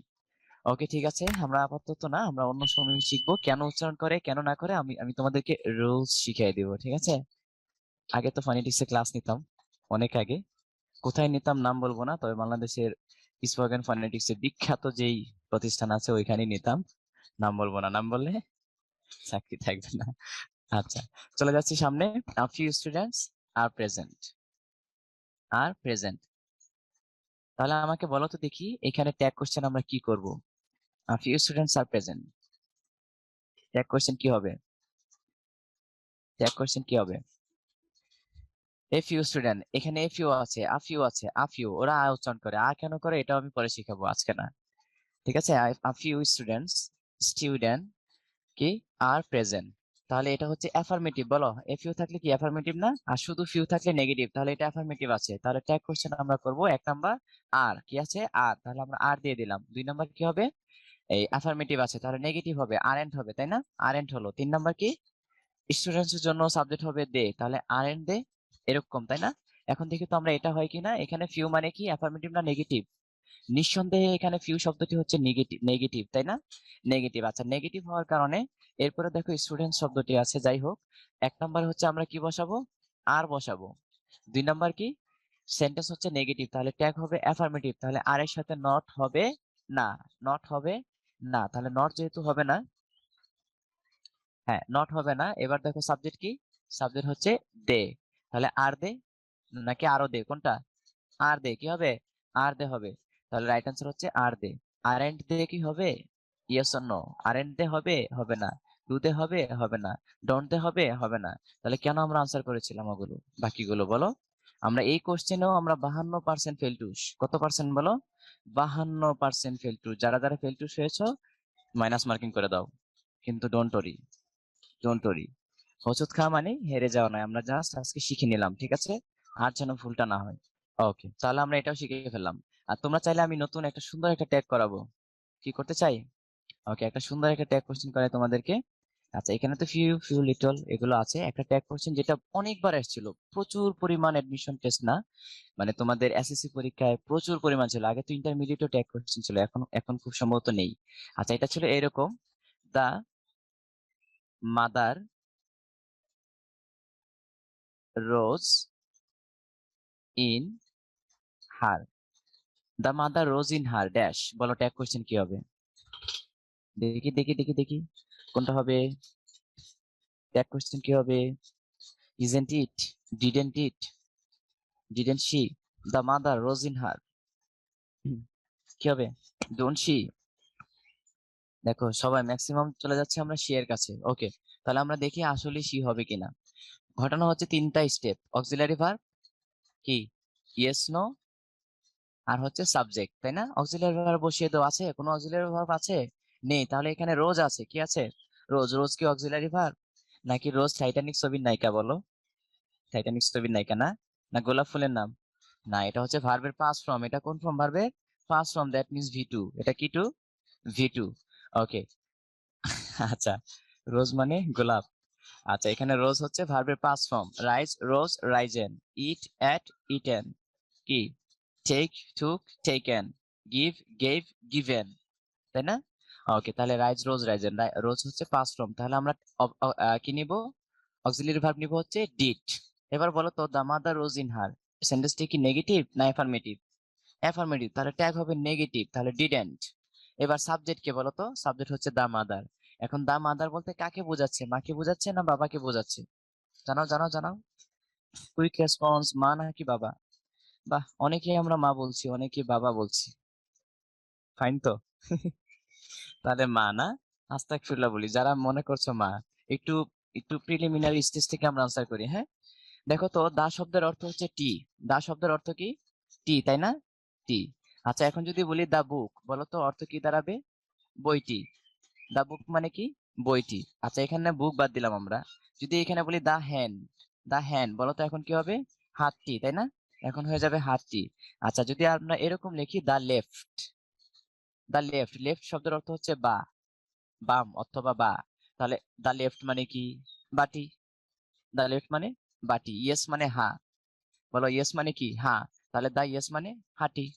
ওকে ঠিক আছে, আমরা আপাতত না, আমরা অন্য সময় শিখবো কেন উচ্চারণ করে কেন না করে। আমি আমি তোমাদেরকে রুলস শিখিয়ে দিব, ঠিক আছে? আগে তো ফনেটিক্স এর ক্লাস নিতাম, অনেক আগে। কোথায় নিতাম নাম বলবো না, তবে বাংলাদেশের স্পোকেন ফনেটিক্স এর বিখ্যাত যেই প্রতিষ্ঠান আছে ওইখানেই নিতাম। নাম বলবো না, নাম বললে চাকরি থাকবে না। আচ্ছা, চলে যাচ্ছি সামনে। A few students are present, are present. তাহলে আমাকে বলো তো দেখি, এখানে ট্যাগ কোশ্চেন আমরা কি করব? A few students are present, tag question কি হবে? ট্যাগ কোশ্চেন কি হবে? এ ফিউ স্টুডেন্ট, এখানে এ ফিউ আছে, আ ফিউ আছে, আ ফিউ, ওরা আ উচ্চারণ করে, আ কেন করে এটাও আমি পরে শিখাবো, আজকে না, ঠিক আছে? আ ফিউ স্টুডেন্টস, স্টুডেন্ট কি আর প্রেজেন্ট, তাহলে এটা হচ্ছে অ্যাফার্মেটিভ। বলো, এ ফিউ থাকলে কি অ্যাফার্মেটিভ না? আর শুধু ফিউ থাকলে নেগেটিভ, তাহলে এটা অ্যাফার্মেটিভ আছে। তাহলে ট্যাগ কোশ্চেন আমরা করব 1 নাম্বার আর কি আছে, আর, তাহলে আমরা আর দিয়ে দিলাম। 2 নাম্বার কি হবে? এই অ্যাফার্মেটিভ আছে, তাহলে নেগেটিভ হবে, আরএন্ট হবে, তাই না? আরএন্ট হলো। 3 নাম্বার কি? স্টুডেন্টস এর জন্য সাবজেক্ট হবে দে, তাহলে আরএন্ট দে, এরকম, তাই না? এখন দেখি তো আমরা এটা হয় কিনা। এখানে ফিউ মানে কি, অ্যাফার্মেটিভ না নেগেটিভ? নিঃসন্দেহে এখানে ফিউ শব্দটি হচ্ছে নেগেটিভ, নেগেটিভ, তাই না? নেগেটিভ, আচ্ছা, নেগেটিভ হওয়ার কারণে এরপরে দেখো স্টুডেন্ট শব্দটি আছে, যাই হোক। 1 নাম্বার হচ্ছে আমরা কি বসাবো? আর বসাবো। 2 নাম্বার কি? সেন্টেন্স হচ্ছে নেগেটিভ, তাহলে ট্যাগ হবে অ্যাফার্মেটিভ, তাহলে আর এর সাথে নট হবে না, নট হবে না, তাহলে নট যেহেতু হবে না, হ্যাঁ নট হবে না। এবার দেখো সাবজেক্ট কি? সাবজেক্ট হচ্ছে দে, তাহলে আর দে নাকি আরো দে, কোনটা? আর দে, কি হবে? আর দে হবে, তাহলে রাইট অ্যান্সার হচ্ছে আর দে। আর এন্ড দে কি হবে? Yes or no? আর এন্ড দে হবে? হবে না। ডু দে হবে? হবে না। ডোন্ট দে হবে? হবে না। তাহলে কেন আমরা আনসার করেছিলাম ওগুলো, বাকিগুলো বলো? আমরা এই কোশ্চেনেও আমরা 52% ফেলটুস, কত পার্সেন্ট বলো? 52% ফেলটুস। যারা যারা ফেলটুস হয়েছো মাইনাস মার্কিং করে দাও, কিন্তু ডোন্ট ওরি, ডোন্ট ওরি, হোঁচট খাওয়া মানে হেরে যাওয়া নয়, আমরা জাস্ট আজকে শিখে নিলাম, ঠিক আছে? আর যেন ভুলটা না হয়। ওকে, তাহলে আমরা এটাও শিখে ফেললাম। আর তোমরা চাইলে আমি নতুন একটা সুন্দর একটা ট্যাগ করাবো, কি করতে চাই? ওকে, একটা সুন্দর একটা ট্যাগ কোশ্চেন করাই তোমাদেরকে। আচ্ছা, এখানে তো ফিউ ফিউ লিটল এগুলো আছে, একটা ট্যাগ কোশ্চেন যেটা অনেকবার এসেছিল, প্রচুর পরিমাণ এডমিশন টেস্ট না, মানে তোমাদের এসএসসি পরীক্ষায় প্রচুর পরিমাণ ছিল। আগে তো ইন্টারমিডিয়েটও ট্যাগ কোশ্চেন ছিল, এখন এখন খুব সম্ভবত নেই। আচ্ছা, এটা ছিল এরকম: the mother rose in her, the mother rose in her dash, বলো ট্যাগ কোশ্চেন কি হবে? দেখি দেখি দেখি দেখি কোনটা হবে, ট্যাগ কোশ্চেন কি হবে? Isn't it, didn't it, didn't she, the mother rose in হার, কি হবে? Don't she. দেখো সবাই ম্যাক্সিমাম চলে যাচ্ছে আমরা শি এর কাছে। ওকে, তাহলে আমরা দেখি আসলে শি হবে কিনা। ঘটনা হচ্ছে তিনটা স্টেপ, অক্সিলারি ভার্ব কি ইয়েস নো, আর হচ্ছে সাবজেক্ট, তাই না? অক্সিলারি ভার্ব বসিয়ে দেওয়া আছে, কোনো অক্সিলারি ভার্ব আছে? নেই, তাহলে এখানে রোজ আছে, কি আছে? রোজ। রোজ কি অক্সিলারি ভার্ব? নাকি রোজ টাইটানিক ছবির নায়িকা? বলো, টাইটানিক ছবির নায়িকা না? না গোলাপ ফুলের নাম? না, এটা হচ্ছে ভার্বের পাস্ট ফর্ম। এটা কোন ফর্ম? ভার্বের past form, that means V two. এটা কি টু? V two. ওকে। আচ্ছা, রোজ মানে গোলাপ। আচ্ছা, এখানে রোজ হচ্ছে ভার্বের past form, rise rose risen, eat ate eaten, কি take took taken, give gave given, তাই না? ওকে, তাহলে রাইজ রোজ রাইজেন, রোজ হচ্ছে পাস্ট ফর্ম, তাহলে আমরা কি নিব? অক্সিলারি ভার্ব নিব হচ্ছে ডিড। এবার বলো তো the mother rose in her, সেন্টেন্সটি কি নেগেটিভ না অ্যাফার্মেটিভ? অ্যাফার্মেটিভ, তাহলে ট্যাগ হবে নেগেটিভ, তাহলে ডিডেন্ট। এবার সাবজেক্ট কে বলো তো? সাবজেক্ট হচ্ছে দা মাদার। এখন দা মাদার বলতে কাকে বোঝাচ্ছে? মাকে বোঝাচ্ছে না বাবাকে বোঝাচ্ছে? জানাও জানাও জানাও, কুইক রেসপন্স, মা নাকি বাবা? বাহ, অনেকেই আমরা মা বলছি, অনেকেই বাবা বলছি, ফাইন তো। তাহলে মা না? আস্তাগফিরুল্লাহ বলি যারা মনে করছো মা। একটু একটু প্রিলিমিনারি স্টেজ থেকে আমরা আনসার করি, হ্যাঁ? দেখো তো, দা শব্দের অর্থ হচ্ছে টি। দা শব্দের অর্থ কি? টি, তাই না? টি। আচ্ছা, এখন যদি বলি দা বুক, বলো তো অর্থ কি দাঁড়াবে? বইটি। দা বুক মানে কি? বইটি। আচ্ছা, এখানে বুক বাদ দিলাম আমরা। যদি এখানে বলি দা হ্যান্ড, দা হ্যান্ড বলো তো এখন কি হবে? হাতটি, তাই না? এখন হয়ে যাবে হাতটি। আচ্ছা, যদি আমরা এরকম লিখি দা লেফট, দা লেফট, লেফট শব্দের অর্থ হচ্ছে বা, বাম অথবা বা, তাহলে দা লেফট মানে কি? বাটি। দা লেফট মানে বাটি। ইয়েস মানে হ্যাঁ, বলো ইয়েস মানে কি? হ্যাঁ। তাহলে দা ইয়েস মানে হাঁটি।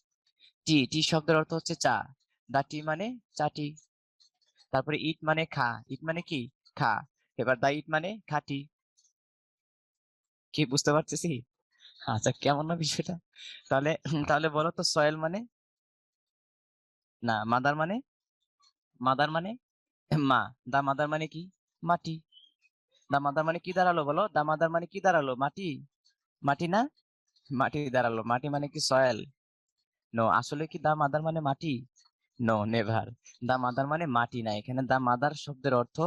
টি, টি শব্দের অর্থ হচ্ছে চা, দা টি মানে চাটি। তারপরে ইট মানে খা, ইট মানে কি? খা। এবার দা ইট মানে খাটি। কি বুঝতে পারতেছি? আচ্ছা, কেমন না বিষয়টা? তাহলে তাহলে বলো তো সয়েল মানে? না, মাদার মানে? মাদার মানে মা। দা মাদার মানে কি? মাটি। দা মাদার মানে কি দাঁড়ালো? বলো, দা মাদার মানে কি দাঁড়ালো? মাটি। মাটি না? মাটি দাঁড়ালো, মাটি মানে কি সয়েল? নো, আসলে কি দা মাদার মানে মাটি? No, never. দা মাদার মানে মাটি না, এখানে দা মাদার শব্দের অর্থ,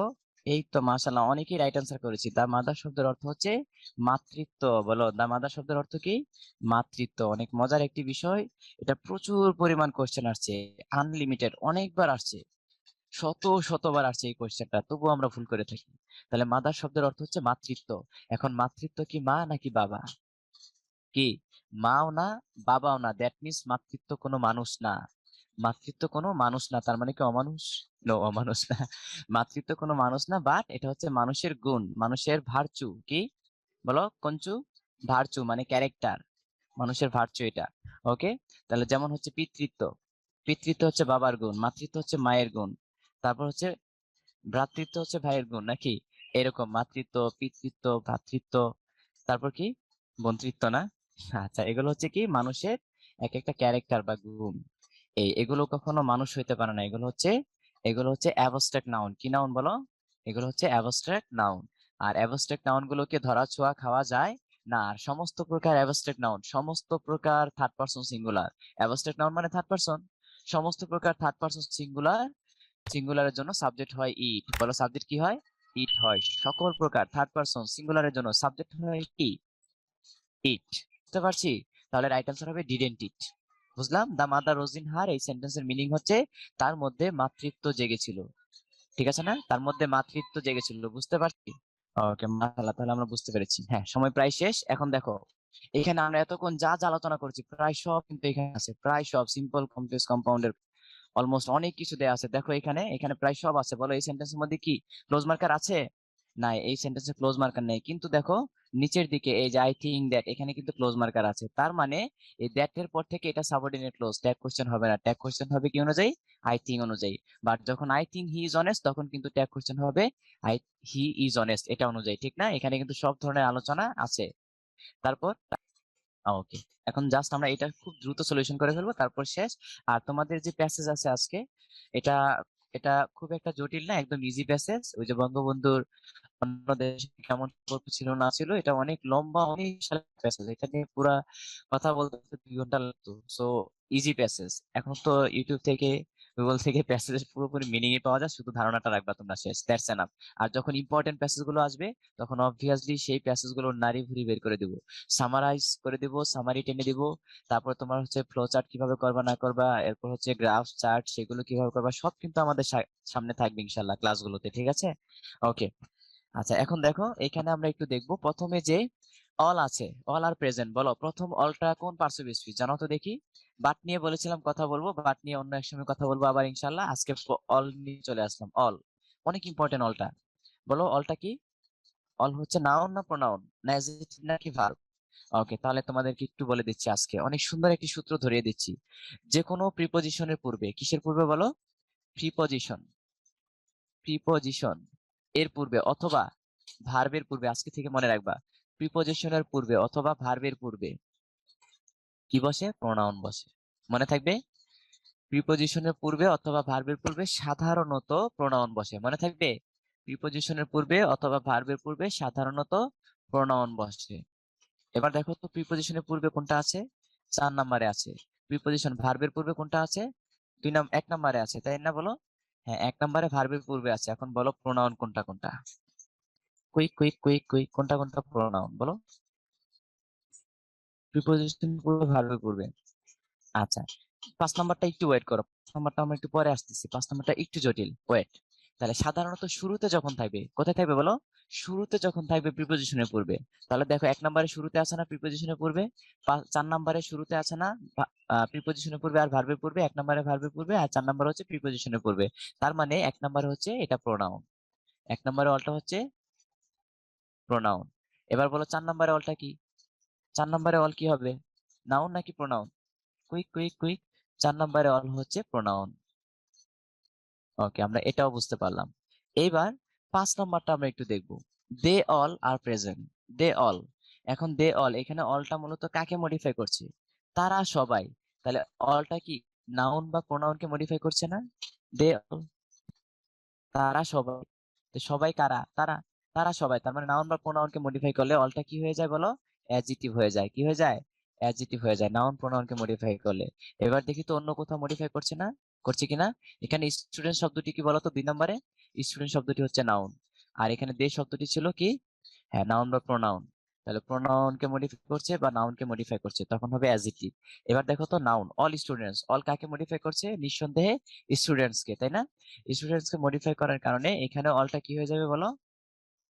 এই তো মাশাআল্লাহ, অনেকেই রাইট আনসার করেছি। দা মাদার শব্দের অর্থ হচ্ছে মাতৃত্ব। বলো, দা মাদার শব্দের অর্থ কি? মাতৃত্ব। অনেক মজার একটি বিষয়, এটা প্রচুর পরিমাণ কোশ্চেন আসছে, আনলিমিটেড, অনেকবার আসছে, শত শতবার আসছে এই কোশ্চেনটা, তবুও আমরা ভুল করে থাকি। তাহলে মাদার শব্দের অর্থ হচ্ছে মাতৃত্ব। এখন মাতৃত্ব কি মা নাকি বাবা? কি? মাও না, বাবাও না, দ্যাট মিন্স মাতৃত্ব কোনো মানুষ না। মাতৃত্ব কোনো মানুষ না, তার মানে কি অমানুষ? নো, অমানুষ না। মাতৃত্ব কোনো মানুষ না, বাট এটা হচ্ছে মানুষের গুণ, মানুষের ভার্চু। কি বলো? কঞ্চু, ভার্চু মানে ক্যারেক্টার, মানুষের ভার্চু এটা। ওকে, তাহলে যেমন হচ্ছে পিতৃত্ব, পিতৃত্ব হচ্ছে বাবার গুণ, মাতৃত্ব হচ্ছে মায়ের গুণ, তারপর হচ্ছে ভ্রাতৃত্ব হচ্ছে ভাইয়ের গুণ, নাকি? এরকম মাতৃত্ব, পিতৃত্ব, ভ্রাতৃত্ব, তারপর কি বন্ধুত্ব না? আচ্ছা, এগুলো হচ্ছে কি মানুষের এক একটা ক্যারেক্টার বা গুণ। এগুলো কখনো মানুষ হইতে পারে না, এগুলো হচ্ছে অ্যাবস্ট্রাক্ট নাউন। কি নাউন বলো? এগুলো হচ্ছে অ্যাবস্ট্রাক্ট নাউন। আর অ্যাবস্ট্রাক্ট নাউন গুলোকে ধরা ছোঁয়া খাওয়া যায় না। আর সমস্ত প্রকার অ্যাবস্ট্রাক্ট নাউন, সমস্ত প্রকার third person singular, abstract noun মানে থার্ড পারসন, সমস্ত প্রকার থার্ড পারসন সিঙ্গুলার, সিঙ্গুলারের জন্য সাবজেক্ট হয় ইট। বলো সাবজেক্ট কি হয়? ইট হয়। সকল প্রকার থার্ড পারসন সিঙ্গুলারের জন্য সাবজেক্ট হয় কি? ইট। বুঝতে পারছি? তাহলে রাইট আনসার হবে ডিডেন্ট ইট। বুঝলাম। দা মাদার রোজ ইন হার, এই সেন্টেন্সের মিনিং হচ্ছে তার মধ্যে মাতৃত্ব জেগেছিল। ঠিক আছে না? তার মধ্যে মাতৃত্ব জেগেছিল, বুঝতে পারছি? ওকে, মাশাআল্লাহ, তাহলে আমরা বুঝতে পেরেছি। হ্যাঁ, সময় প্রায় শেষ। এখন দেখো, এখানে আমরা এতক্ষণ যা যা আলোচনা করেছি প্রায় সব কিন্তু এখানে আছে, প্রায় সব সিম্পল কমপ্লেক্স কম্পাউন্ডের অলমোস্ট অনেক কিছু দেয়া আছে। দেখো এখানে এখানে প্রায় সব আছে। বলো এই সেন্টেন্সের মধ্যে কি ক্লোজ মার্কার আছে? নাই, এই সেন্টেন্সে ক্লোজ মার্কার নেই, কিন্তু দেখো নিচের দিকে এই যে আই থিংক দ্যাট, এখানে কিন্তু ক্লোজ মার্কার আছে। তার মানে এই দ্যাট এর পর থেকে এটা সাবঅর্ডিনেট ক্লোজ, ট্যাগ কোশ্চেন হবে না। ট্যাগ কোশ্চেন হবে কি অনুযায়ী? আই থিংক অনুযায়ী। বাট যখন I think he is honest, তখন কিন্তু ট্যাগ কোশ্চেন হবে আই হি ইজ অনেস্ট, এটা অনুযায়ী। ঠিক না? এখানে কিন্তু সব ধরনের আলোচনা আছে। তারপর ওকে, এখন জাস্ট আমরা এটা খুব দ্রুত সলিউশন করে ফেলবো, তারপর শেষ। আর তোমাদের যে প্যাসেজ আছে আজকে, এটা এটা খুব একটা জটিল না, একদম ইজি প্যাসেজ। ওই যে বঙ্গবন্ধুর অন্য দেশে কেমন সম্পর্ক ছিল না ছিল, এটা অনেক লম্বা, অনেক প্যাসেজ। এটা নিয়ে পুরা কথা বলতে 2 ঘন্টা লাগতো। So easy passage. এখন তো ইউটিউব থেকে, গুগল থেকে প্যাসেজের পুরোপুরি মিনিং পাওয়া যায়, শুধু ধারণাটা রাখবা তোমরা, শেষ, দ্যাটস এনাফ। আর যখন ইম্পর্টেন্ট প্যাসেজ গুলো আসবে, তখন অবভিয়াসলি সেই প্যাসেজ গুলো নাড়ি ভুড়ি বের করে দিব, সামারাইজ করে দিব, সামারি টেনে দিব। তারপর তোমার হচ্ছে ফ্লো চার্ট কিভাবে করবা না করবা, এরপর হচ্ছে গ্রাফ চার্ট সেগুলো কিভাবে করবা, সব কিন্তু আমাদের সামনে থাকবে ইনশাল্লাহ ক্লাসগুলোতে, ঠিক আছে? ওকে। আচ্ছা, এখন দেখো এখানে আমরা একটু দেখবো প্রথমে যে অল আছে, অল আর প্রেজেন্ট, বলো প্রথম অলটা কোন পার্সিভ স্পিচ জানো তো দেখি। বাট নিয়ে বলেছিলাম কথা বলবো, বাট নিয়ে অন্য এক সময় কথা বলবো আবার ইনশাল্লাহ। আজকে অল নিয়ে চলে আসলাম। অল অনেক ইম্পর্টেন্ট। অলটা বলো, অলটা কি? অল হচ্ছে নাউন না প্রোনাউন, না অ্যাডজেক্টিভ নাকি ভার্ব? ওকে, তাহলে তোমাদেরকে একটু বলে দিচ্ছি, আজকে অনেক সুন্দর একটি সূত্র ধরিয়ে দিচ্ছি। যে কোনো প্রিপজিশনের পূর্বে, কিসের পূর্বে বলো? প্রিপজিশন, প্রিপজিশন এর পূর্বে অথবা ভার্বের পূর্বে, আজকে থেকে মনে রাখবা, প্রিপজিশনের পূর্বে অথবা ভার্বের পূর্বে কি বসে? প্রোনাউন বসে। মনে থাকবে? প্রিপজিশনের পূর্বে অথবা ভার্বের পূর্বে সাধারণত প্রোনাউন বসে, মনে থাকবে? প্রিপজিশনের পূর্বে অথবা ভার্বের পূর্বে সাধারণত প্রোনাউন বসে। এবার দেখো তো, প্রিপজিশনের পূর্বে কোনটা আছে? 4 নম্বরে আছে। প্রিপজিশন ভার্বের পূর্বে কোনটা আছে? 1 নম্বরে আছে, তাই না? বলো। হ্যাঁ, 1 নম্বরে ভার্বের পূর্বে আছে। এখন বলো প্রোনাউন কোনটা কোনটা? কুইক কুইক কুইক কুইক, কোনটা কোনটা প্রোনাউন বলো? প্রিপজিশন পূর্বে, ভার্বের পূর্বে। আচ্ছা, 5 নম্বরটা একটু ওয়েট করো, 5 নম্বরটা আমরা একটু পরে আসতেছি, 5 নম্বরটা একটু জটিল, ওয়েট। তাহলে সাধারণত শুরুতে যখন থাকবে, কোথায় থাকবে বলো? শুরুতে যখন থাকবে প্রিপজিশনের পূর্বে। তাহলে দেখো 1 নম্বরে শুরুতে আছে না প্রিপজিশনের পূর্বে, 4 নম্বরে শুরুতে আছে না প্রিপজিশনের পূর্বে আর ভার্বের পূর্বে, 1 নম্বরে ভার্বের পূর্বে আর 4 নম্বর হচ্ছে প্রিপজিশনের পূর্বে। তার মানে 1 নম্বরে হচ্ছে এটা প্রোনাউন, 1 নম্বরে অলটা হচ্ছে প্রোনাউন। এবার বলো 4 নম্বরে অলটা কি? 4 নম্বরে অল কি হবে? নাউন নাকি প্রোনাউন? Quick quick quick. 4 নম্বরে অল হচ্ছে প্রোনাউন। ওকে, আমরা এটাও বুঝতে পারলাম। এইবার 5 নম্বরটা আমরা একটু দেখব। They all are present. They all, এখন দে অল, এখানে অলটা মূলত কাকে মডিফাই করছে? তারা সবাই। তাহলে অলটা কি নাউন বা প্রোনাউনকে মডিফাই করছে না? দে অল, তারা সবাই। তো সবাই কারা? তারা। তারা সবাই, তার মানে নাউন বা প্রোনাউনকে মডিফাই করলে অলটা কি হয়ে যায় বলো? অ্যাডজেক্টিভ হয়ে যায়। কি হয়ে যায়? অ্যাডজেক্টিভ হয়ে যায় নাউন প্রোনাউনকে মডিফাই করলে। এবার দেখি তো অন্য কোথাও মডিফাই করছে না, করছে কিনা। এখানে স্টুডেন্ট শব্দটি কি বলতো 2 নম্বরে? স্টুডেন্ট শব্দটি হচ্ছে নাউন। আর এখানে দে শব্দটি ছিল কি? হ্যাঁ, নাউন বা প্রোনাউন। তাহলে প্রোনাউনকে মডিফাই করছে বা নাউনকে মডিফাই করছে, তখন হবে অ্যাডজেক্টিভ। এবার দেখো তো, নাউন অল স্টুডেন্টস, অল কাকে মডিফাই করছে? নিঃসন্দেহে স্টুডেন্টস কে, তাই না? স্টুডেন্টস কে মডিফাই করার কারণে এখানে অলটা কি হয়ে যাবে বলো?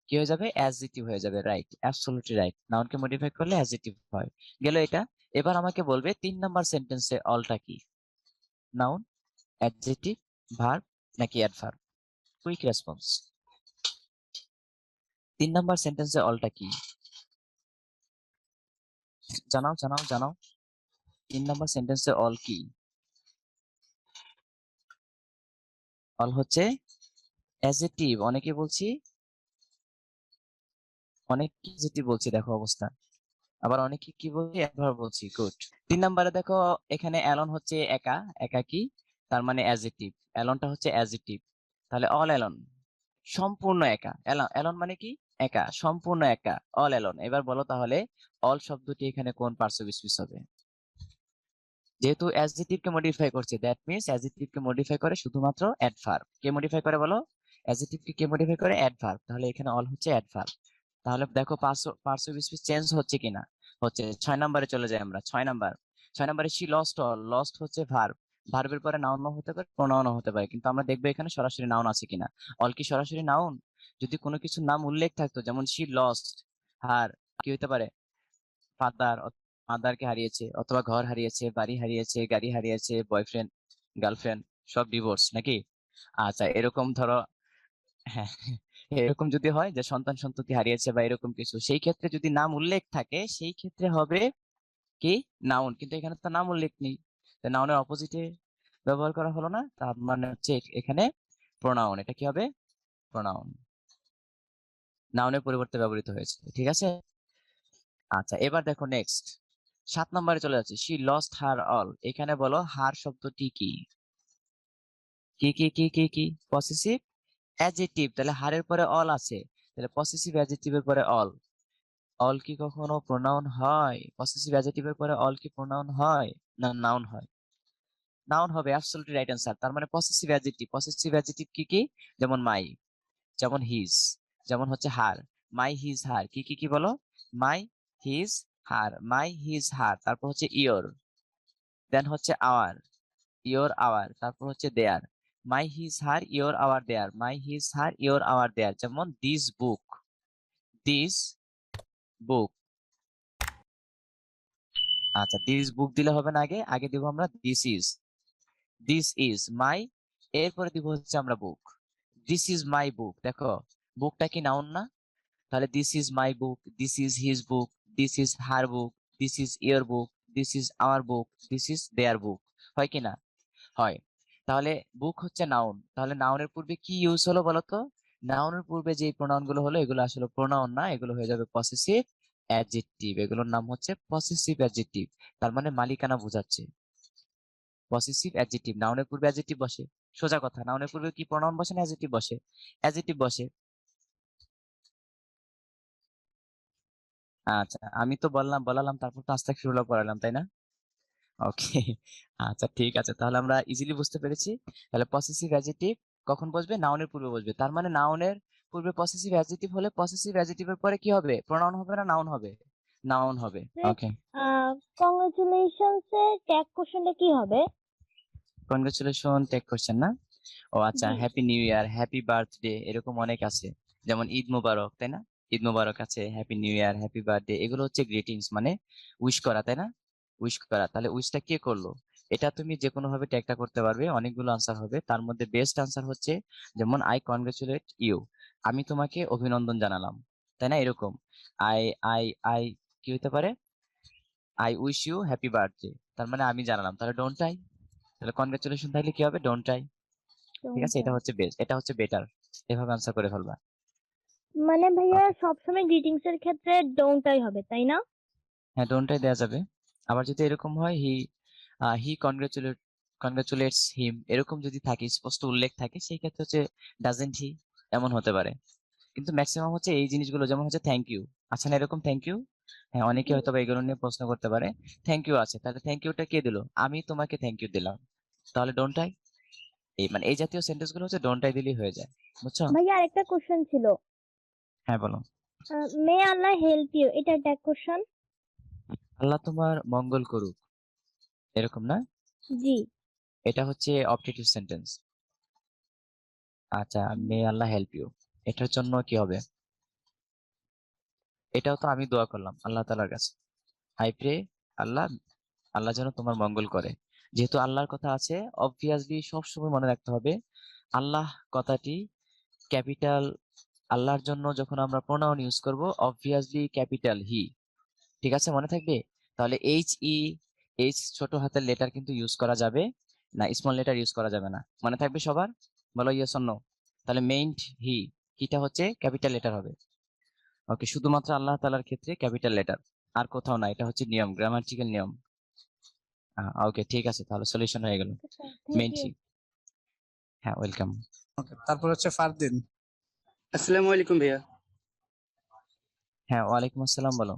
কি হয়ে যাবে? অ্যাডজেক্টিভ হয়ে যাবে, রাইট, অ্যাবসলিউটলি রাইট। নাউনকে মডিফাই করলে অ্যাডজেক্টিভ হয়। গেল এটা। এবার আমাকে বলবে 3 নম্বর সেন্টেন্সে অলটা কি? নাউন, অ্যাডজেক্টিভ, ভার্ব নাকি অ্যাডভার্ব? Quick response. 3 নম্বর সেন্টেন্সে অলটা কি? জানাও জানাও জানাও। 3 নম্বর সেন্টেন্সে অল কি? অল হচ্ছে অ্যাডজেক্টিভ, অনেকে বলছি, অনেক অ্যাডজেক্টিভ বলছি, দেখো অবস্থা। আবার অনেকে কি বলছি? অ্যাডভার্ব বলছি, গুড। 3 নম্বরে দেখো, এখানে অ্যালন হচ্ছে একা, একাকী, তার মানে অ্যাডজেক্টিভ। অ্যালনটা হচ্ছে অ্যাডজেক্টিভ। তাহলে অল অ্যালন, সম্পূর্ণ একা। অ্যালন, অ্যালন মানে কি? একা, সম্পূর্ণ একা, অল অ্যালন। এবার বলো তাহলে অল শব্দটি এখানে কোন পার্টস অফ স্পিচ হবে? যেহেতু অ্যাডজেক্টিভ কে মডিফাই করছে, that means adjective K modify করে শুধুমাত্র অ্যাডভার্ব। কে মডিফাই করে বলো? অ্যাডজেক্টিভ কে মডিফাই করে? অ্যাডভার্ব। তাহলে এখানে অল হচ্ছে অ্যাডভার্ব। তাহলে দেখো পার্টস অফ স্পিচ চেঞ্জ হচ্ছে কিনা। হচ্ছে। 6 নম্বরে চলে যাই আমরা। 6 নম্বর, 6 নম্বরে শি লস্ট অল, লস্ট হচ্ছে ভার্ব। ভার্বের পরে নাউনও হতে পারে, প্রোনাউনও হতে পারে, কিন্তু আমরা দেখবো এখানে সরাসরি নাউন আছে কিনা। অল কি সরাসরি নাউন? যদি কোনো কিছুর নাম উল্লেখ থাকতো, যেমন শি লস্ট হার, কি হতে পারে? ফাদার, মাদারকে হারিয়েছে, অথবা ঘর হারিয়েছে, বাড়ি হারিয়েছে, গাড়ি হারিয়েছে, বয়ফ্রেন্ড, গার্লফ্রেন্ড, সব ডিভোর্স নাকি? আচ্ছা, এরকম ধরো। হ্যাঁ, এরকম যদি হয় যে সন্তান সন্ততি হারিয়েছে বা এরকম কিছু, সেই ক্ষেত্রে যদি নাম উল্লেখ থাকে, সেই ক্ষেত্রে হবে কি? নাউন। কিন্তু এখানে তো নাম উল্লেখ নেই, নাউনের অপোজিটে ব্যবহার করা হলো না, তার মানে হচ্ছে এখানে প্রোনাউন। এটা কি হবে? প্রোনাউন, নাউনের পরিবর্তে ব্যবহৃত হয়েছে, ঠিক আছে? আচ্ছা, এবার দেখো নেক্সট। 7 নম্বরে চলে যাচ্ছে, শি লস্ট হার অল। এখানে বলো হার শব্দটি কি? কি কি কি কি কি? পসেসিভ অ্যাডজেক্টিভ, তাহলে হারের পরে অল আছে, তাহলে পসেসিভ অ্যাডজেক্টিভের পরে অল। অল কি কখনো প্রোনাউন হয়? পসেসিভ অ্যাডজেক্টিভের পরে অল কি প্রোনাউন হয় না নাউন হয়? নাউন হবে, অ্যাবসলিউটলি রাইট অ্যান্সার। তার মানে পসেসিভ অ্যাডজেক্টিভ। পসেসিভ অ্যাডজেক্টিভ কি কি? যেমন মাই, যেমন হিজ, যেমন হচ্ছে হার। মাই হিজ হার, কি কি কি বলো? মাই হিজ হার, মাই হিজ হার, তারপর হচ্ছে ইয়োর, দেন হচ্ছে আওয়ার, ইয়োর আওয়ার, তারপর হচ্ছে their. My his her your our their, my his her your our their. যেমন দিস বুক, দিস বুক। আচ্ছা, দিস বুক দিলে হবে না, আগে আগে দিব আমরা দিস ইজ, দিস ইজ মাই, এরপরে দিব হচ্ছে আমরা বুক, দিস ইজ মাই বুক। দেখো বুকটা কি নাউন না? তাহলে this is my book, this is his book, this is her book, this is your book, this is our book, this is their book. হয় কি না? হয়। তাহলে বুক হচ্ছে নাউন, তাহলে নাউনের পূর্বে কি ইউজ হলো বলতো? নাউনের পূর্বে যে প্রোনাউন গুলো হলো এগুলো আসলে প্রোনাউন না, এগুলো হয়ে যাবে পসেসিভ অ্যাডজেক্টিভ। এগুলোর নাম হচ্ছে পসেসিভ অ্যাডজেক্টিভ, তার মানে মালিকানা বোঝাচ্ছে। পসেসিভ অ্যাডজেক্টিভ, নাউনের পূর্বে অ্যাডজেক্টিভ বসে, সোজা কথা। নাউনের পূর্বে কি প্রোনাউন বসে না অ্যাডজেক্টিভ বসে? অ্যাডজেক্টিভ বসে। আচ্ছা, আমি তো বলালাম, তারপর তো আস্তাগফিরুল্লাহ পড়ালাম, তাই না? ওকে। আচ্ছা ঠিক আছে, তাহলে আমরা ইজিলি বুঝতে পেরেছি। তাহলে পসেসিভ অ্যাডজেক্টিভ কখন বসবে? নাউনের পূর্বে বসবে। তার মানে নাউনের পূর্বে পসেসিভ অ্যাডজেক্টিভ হলে পসেসিভ অ্যাডজেক্টিভের পরে কি হবে? প্রোনাউন হবে না নাউন হবে? নাউন হবে। ওকে। কংগ্রেচুলেশনস এর ট্যাগ কোশ্চেনটা কি হবে? কনগ্রাচুলেশন টেক কোশ্চেন না? ও আচ্ছা, জি। Happy new year, happy birthday, এরকম অনেক আছে। যেমন ঈদ মোবারক, তাই না? ঈদ মোবারক আছে, happy new year, happy birthday, এগুলো হচ্ছে গ্রিটিংস, মানে উইশ করা, তাই না? উইশ করা। তাহলে উইশটা কে করলো? এটা তুমি যে কোনো ভাবে ট্যাগটা করতে পারবে, অনেকগুলো আনসার হবে, তার মধ্যে বেস্ট আনসার হচ্ছে যেমন আই কনগ্রাচুলেট ইউ, আমি তোমাকে অভিনন্দন জানালাম, তাই না? এরকম আই আই আই কি হতে পারে? I wish you happy birthday, তার মানে আমি জানালাম, তাহলে ডোন্ট আই? তাহলে কনগ্রাচুলেশন থাকলে কি হবে? Don't I. ঠিক আছে, এটা হচ্ছে বেস্ট, এটা হচ্ছে বেটার। এভাবে আনসার করে ফেলবা। মানে ভাইয়া ওকে। সবসময় গ্রিটিংস এর ক্ষেত্রে ডোন্টটাই হবে, তাই না? হ্যাঁ, ডোন্টটাই দেওয়া যাবে। আবার যদি এরকম হয় হি, হি কনগ্রাচুলেটস হিম, এরকম যদি থাকে, স্পষ্ট উল্লেখ থাকে, সেই ক্ষেত্রে হচ্ছে ডাজেন্ট হি, এমন হতে পারে। কিন্তু ম্যাক্সিমাম হচ্ছে এই জিনিসগুলো, যেমন হচ্ছে থ্যাংক ইউ, আচ্ছা না এরকম থ্যাংক ইউ? হ্যাঁ, অনেকে জি। হয়তো বা এগুলো নিয়ে প্রশ্ন করতে পারে। থ্যাংক ইউ আছে, তাহলে থ্যাংক ইউটা কে দিল? আমি তোমাকে থ্যাংক ইউ দিলাম, তাহলে ডোন্ট আই? এই মানে এই জাতীয় সেন্টেন্স গুলো হচ্ছে ডোন্ট আই দিলেই হয়ে যায়। বুঝছো? ভাইয়া আরেকটা কোশ্চেন ছিল, হ্যাঁ বলো। মে আল্লাহ হেল্প ইউ, এটা ট্যাগ কোশ্চেন? আল্লাহ তোমার মঙ্গল করুক, এরকম না? জি। এটা হচ্ছে অবজেক্টিভ সেন্টেন্স। আচ্ছা, মে আল্লাহ হেল্প ইউ, এটার জন্য কি হবে? এটাও তো আমি দোয়া করলাম আল্লাহ তাআলার কাছে, আই প্রে আল্লাহ, আল্লাহ যেন তোমার মঙ্গল করে। যেহেতু আল্লাহর কথা আছে, অবভিয়াসলি সবসময় মনে রাখতে হবে আল্লাহ কথাটি ক্যাপিটাল। আল্লাহর জন্য যখন আমরা প্রোনাউন ইউজ করব, অবভিয়াসলি ক্যাপিটাল হি। ঠিক আছে, মনে থাকবে? তাহলে এইচ ছোট হাতের লেটার কিন্তু ইউজ করা যাবে না, স্মল লেটার ইউজ করা যাবে না। মনে থাকবে সবার? বলো ইয়েস অর নো। তাহলে মেইন্ট হি, কিটা হচ্ছে ক্যাপিটাল লেটার হবে। ওকে, শুধুমাত্র আল্লাহ তাআলার ক্ষেত্রে ক্যাপিটাল লেটার, আর কোথাও না। এটা হচ্ছে নিয়ম, গ্রামাটিক্যাল নিয়ম। ওকে ঠিক আছে, তাহলে সলিউশন হয়ে গেল। থ্যাংক মেইন্ট ইউ। হি। হ্যাঁ, ওয়েলকাম। ওকে, তারপর হচ্ছে ফারদিন। আসসালামু আলাইকুম ভাইয়া। হ্যাঁ, ওয়ালাইকুম আসসালাম, বলো।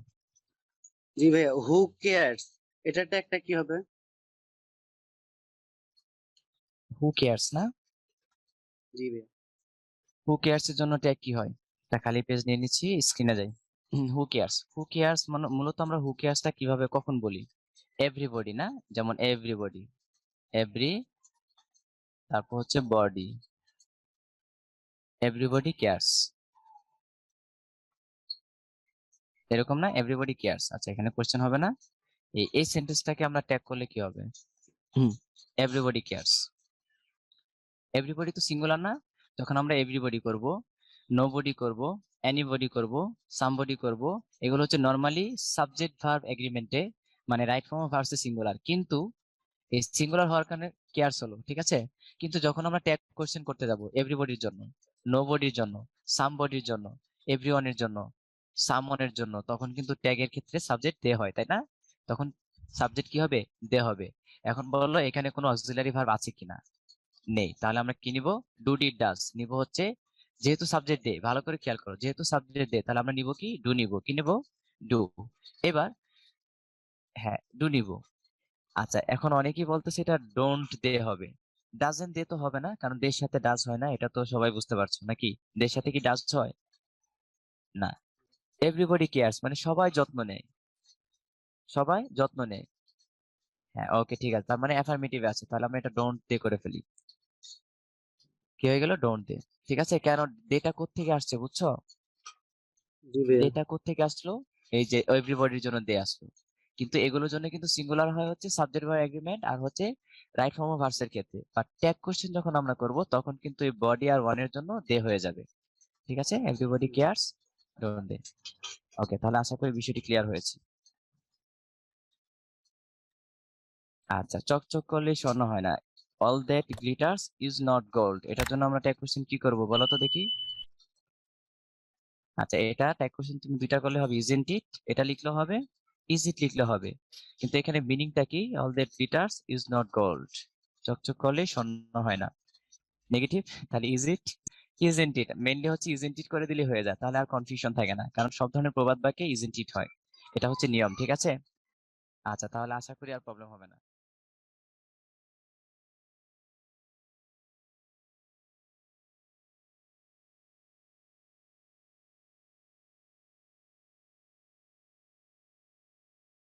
জি ভাইয়া, হু কেয়ারস এটা একটা কি হবে? হু কেয়ার্স না? জি ভাইয়া। হু কেয়ার্স এর জন্য ট্যাগ কি হয়? একটা খালি পেজ নিয়ে নিচ্ছি, স্ক্রিনে যাই। হু কেয়ার্স, হু কেয়ার্স মানে মূলত আমরা হু কেয়ার্সটা কিভাবে কখন বলি? এভরিবডি না? যেমন এভরিবডি, এভরি, তারপর হচ্ছে বডি, এভরিবডি কেয়ার্স, এরকম না? Everybody cares. আচ্ছা, এখানে কোশ্চেন হবে না? এই সেন্টেন্সটাকে আমরা ট্যাগ করলে কি হবে? Everybody cares. এভরিবডি তো সিঙ্গুলার না? যখন আমরা এভরিবডি করব, নোবডি করব, এনিবডি করব, সামবডি করব, এগুলো হচ্ছে নরমালি সাবজেক্ট ভার্ব এগ্রিমেন্টে, মানে right form of verbs singular, কিন্তু এই সিঙ্গুলার হওয়ার কারণে কেয়ার্স হলো। ঠিক আছে, কিন্তু যখন আমরা ট্যাগ কোশ্চেন করতে যাব এভরিবডির জন্য, নোবডির জন্য, সামবডির জন্য, এভরিওয়ানের জন্য, সামওয়ানের জন্য, তখন কিন্তু ট্যাগের ক্ষেত্রে সাবজেক্ট দে হয়, তাই না? তখন সাবজেক্ট কি হবে? দে হবে। এখন বললো এখানে কোনো অক্সিলারি ভার্ব আছে কিনা, নেই। তাহলে আমরা কি নিব? ডু ডিড ডাজ নিব হচ্ছে, যেহেতু সাবজেক্ট দে, ভালো করে খেয়াল করো, যেহেতু সাবজেক্ট দে তাহলে আমরা নিব কি? ডু নিব। কি নিব? ডু। এবার হ্যাঁ ডু নিব। আচ্ছা এখন অনেকেই বলতেছে এটা ডোন্ট দে হবে। ডাজেন্ট দে তো হবে না, কারণ দের সাথে ডাজ হয় না, এটা তো সবাই বুঝতে পারছো নাকি? দের সাথে কি ডাজ হয় না। এভরিবডি কেয়ার্স মানে সবাই যত্ন নেয়, সবাই যত্ন নেয়। হ্যাঁ ওকে ঠিক আছে, তার মানে অ্যাফার্মেটিভ আছে, তাহলে আমরা এটা ডোন্ট দে করে ফেলি। কি হয়ে গেল? Don't they. ঠিক আছে, কেন ডেটা কোত্থেকে আসছে বুঝছো? জি ভাইয়া। ডেটা কোত্থেকে আসলো? এই যে এভরিবডির জন্য দে আসলো, কিন্তু এগুলোর জন্য কিন্তু সিঙ্গুলার হয় হচ্ছে সাবজেক্ট ভার্ব এগ্রিমেন্ট আর হচ্ছে রাইট ফর্ম অফ ভার্বস এর ক্ষেত্রে। বাট ট্যাগ কোশ্চেন যখন আমরা করব তখন কিন্তু এই বডি আর ওয়ানের জন্য দে হয়ে যাবে। ঠিক আছে, এভরিবডি কেয়ার্স ডোন্ট দে। ওকে, তাহলে আশা করি বিষয়টি ক্লিয়ার হয়েছে। আচ্ছা, চকচক করলে স্বর্ণ হয় না। All that glitters is not gold, এটার জন্য আমরা ট্যাগ কোশ্চেন কি করব বলো তো দেখি। আচ্ছা, এটা ট্যাগ কোশ্চেন তুমি দুইটা করলে হবে, ইজন্ট ইট এটা লিখলে হবে, ইজ ইট লিখলে হবে। কিন্তু এখানে মিনিংটা কি? All that glitters is not gold, চকচক করলে স্বর্ণ হয় না। নেগেটিভ, তাহলে is it, isn't it mainly হচ্ছে ইজন্ট ইট করে দিলে হয়ে যায়, তাহলে আর কনফিউশন থাকে না, কারণ সব ধরনের প্রবাদ বাক্যে ইজন্ট ইট হয়। এটা হচ্ছে নিয়ম, ঠিক আছে? আচ্ছা, তাহলে আশা করি আর প্রবলেম হবে না।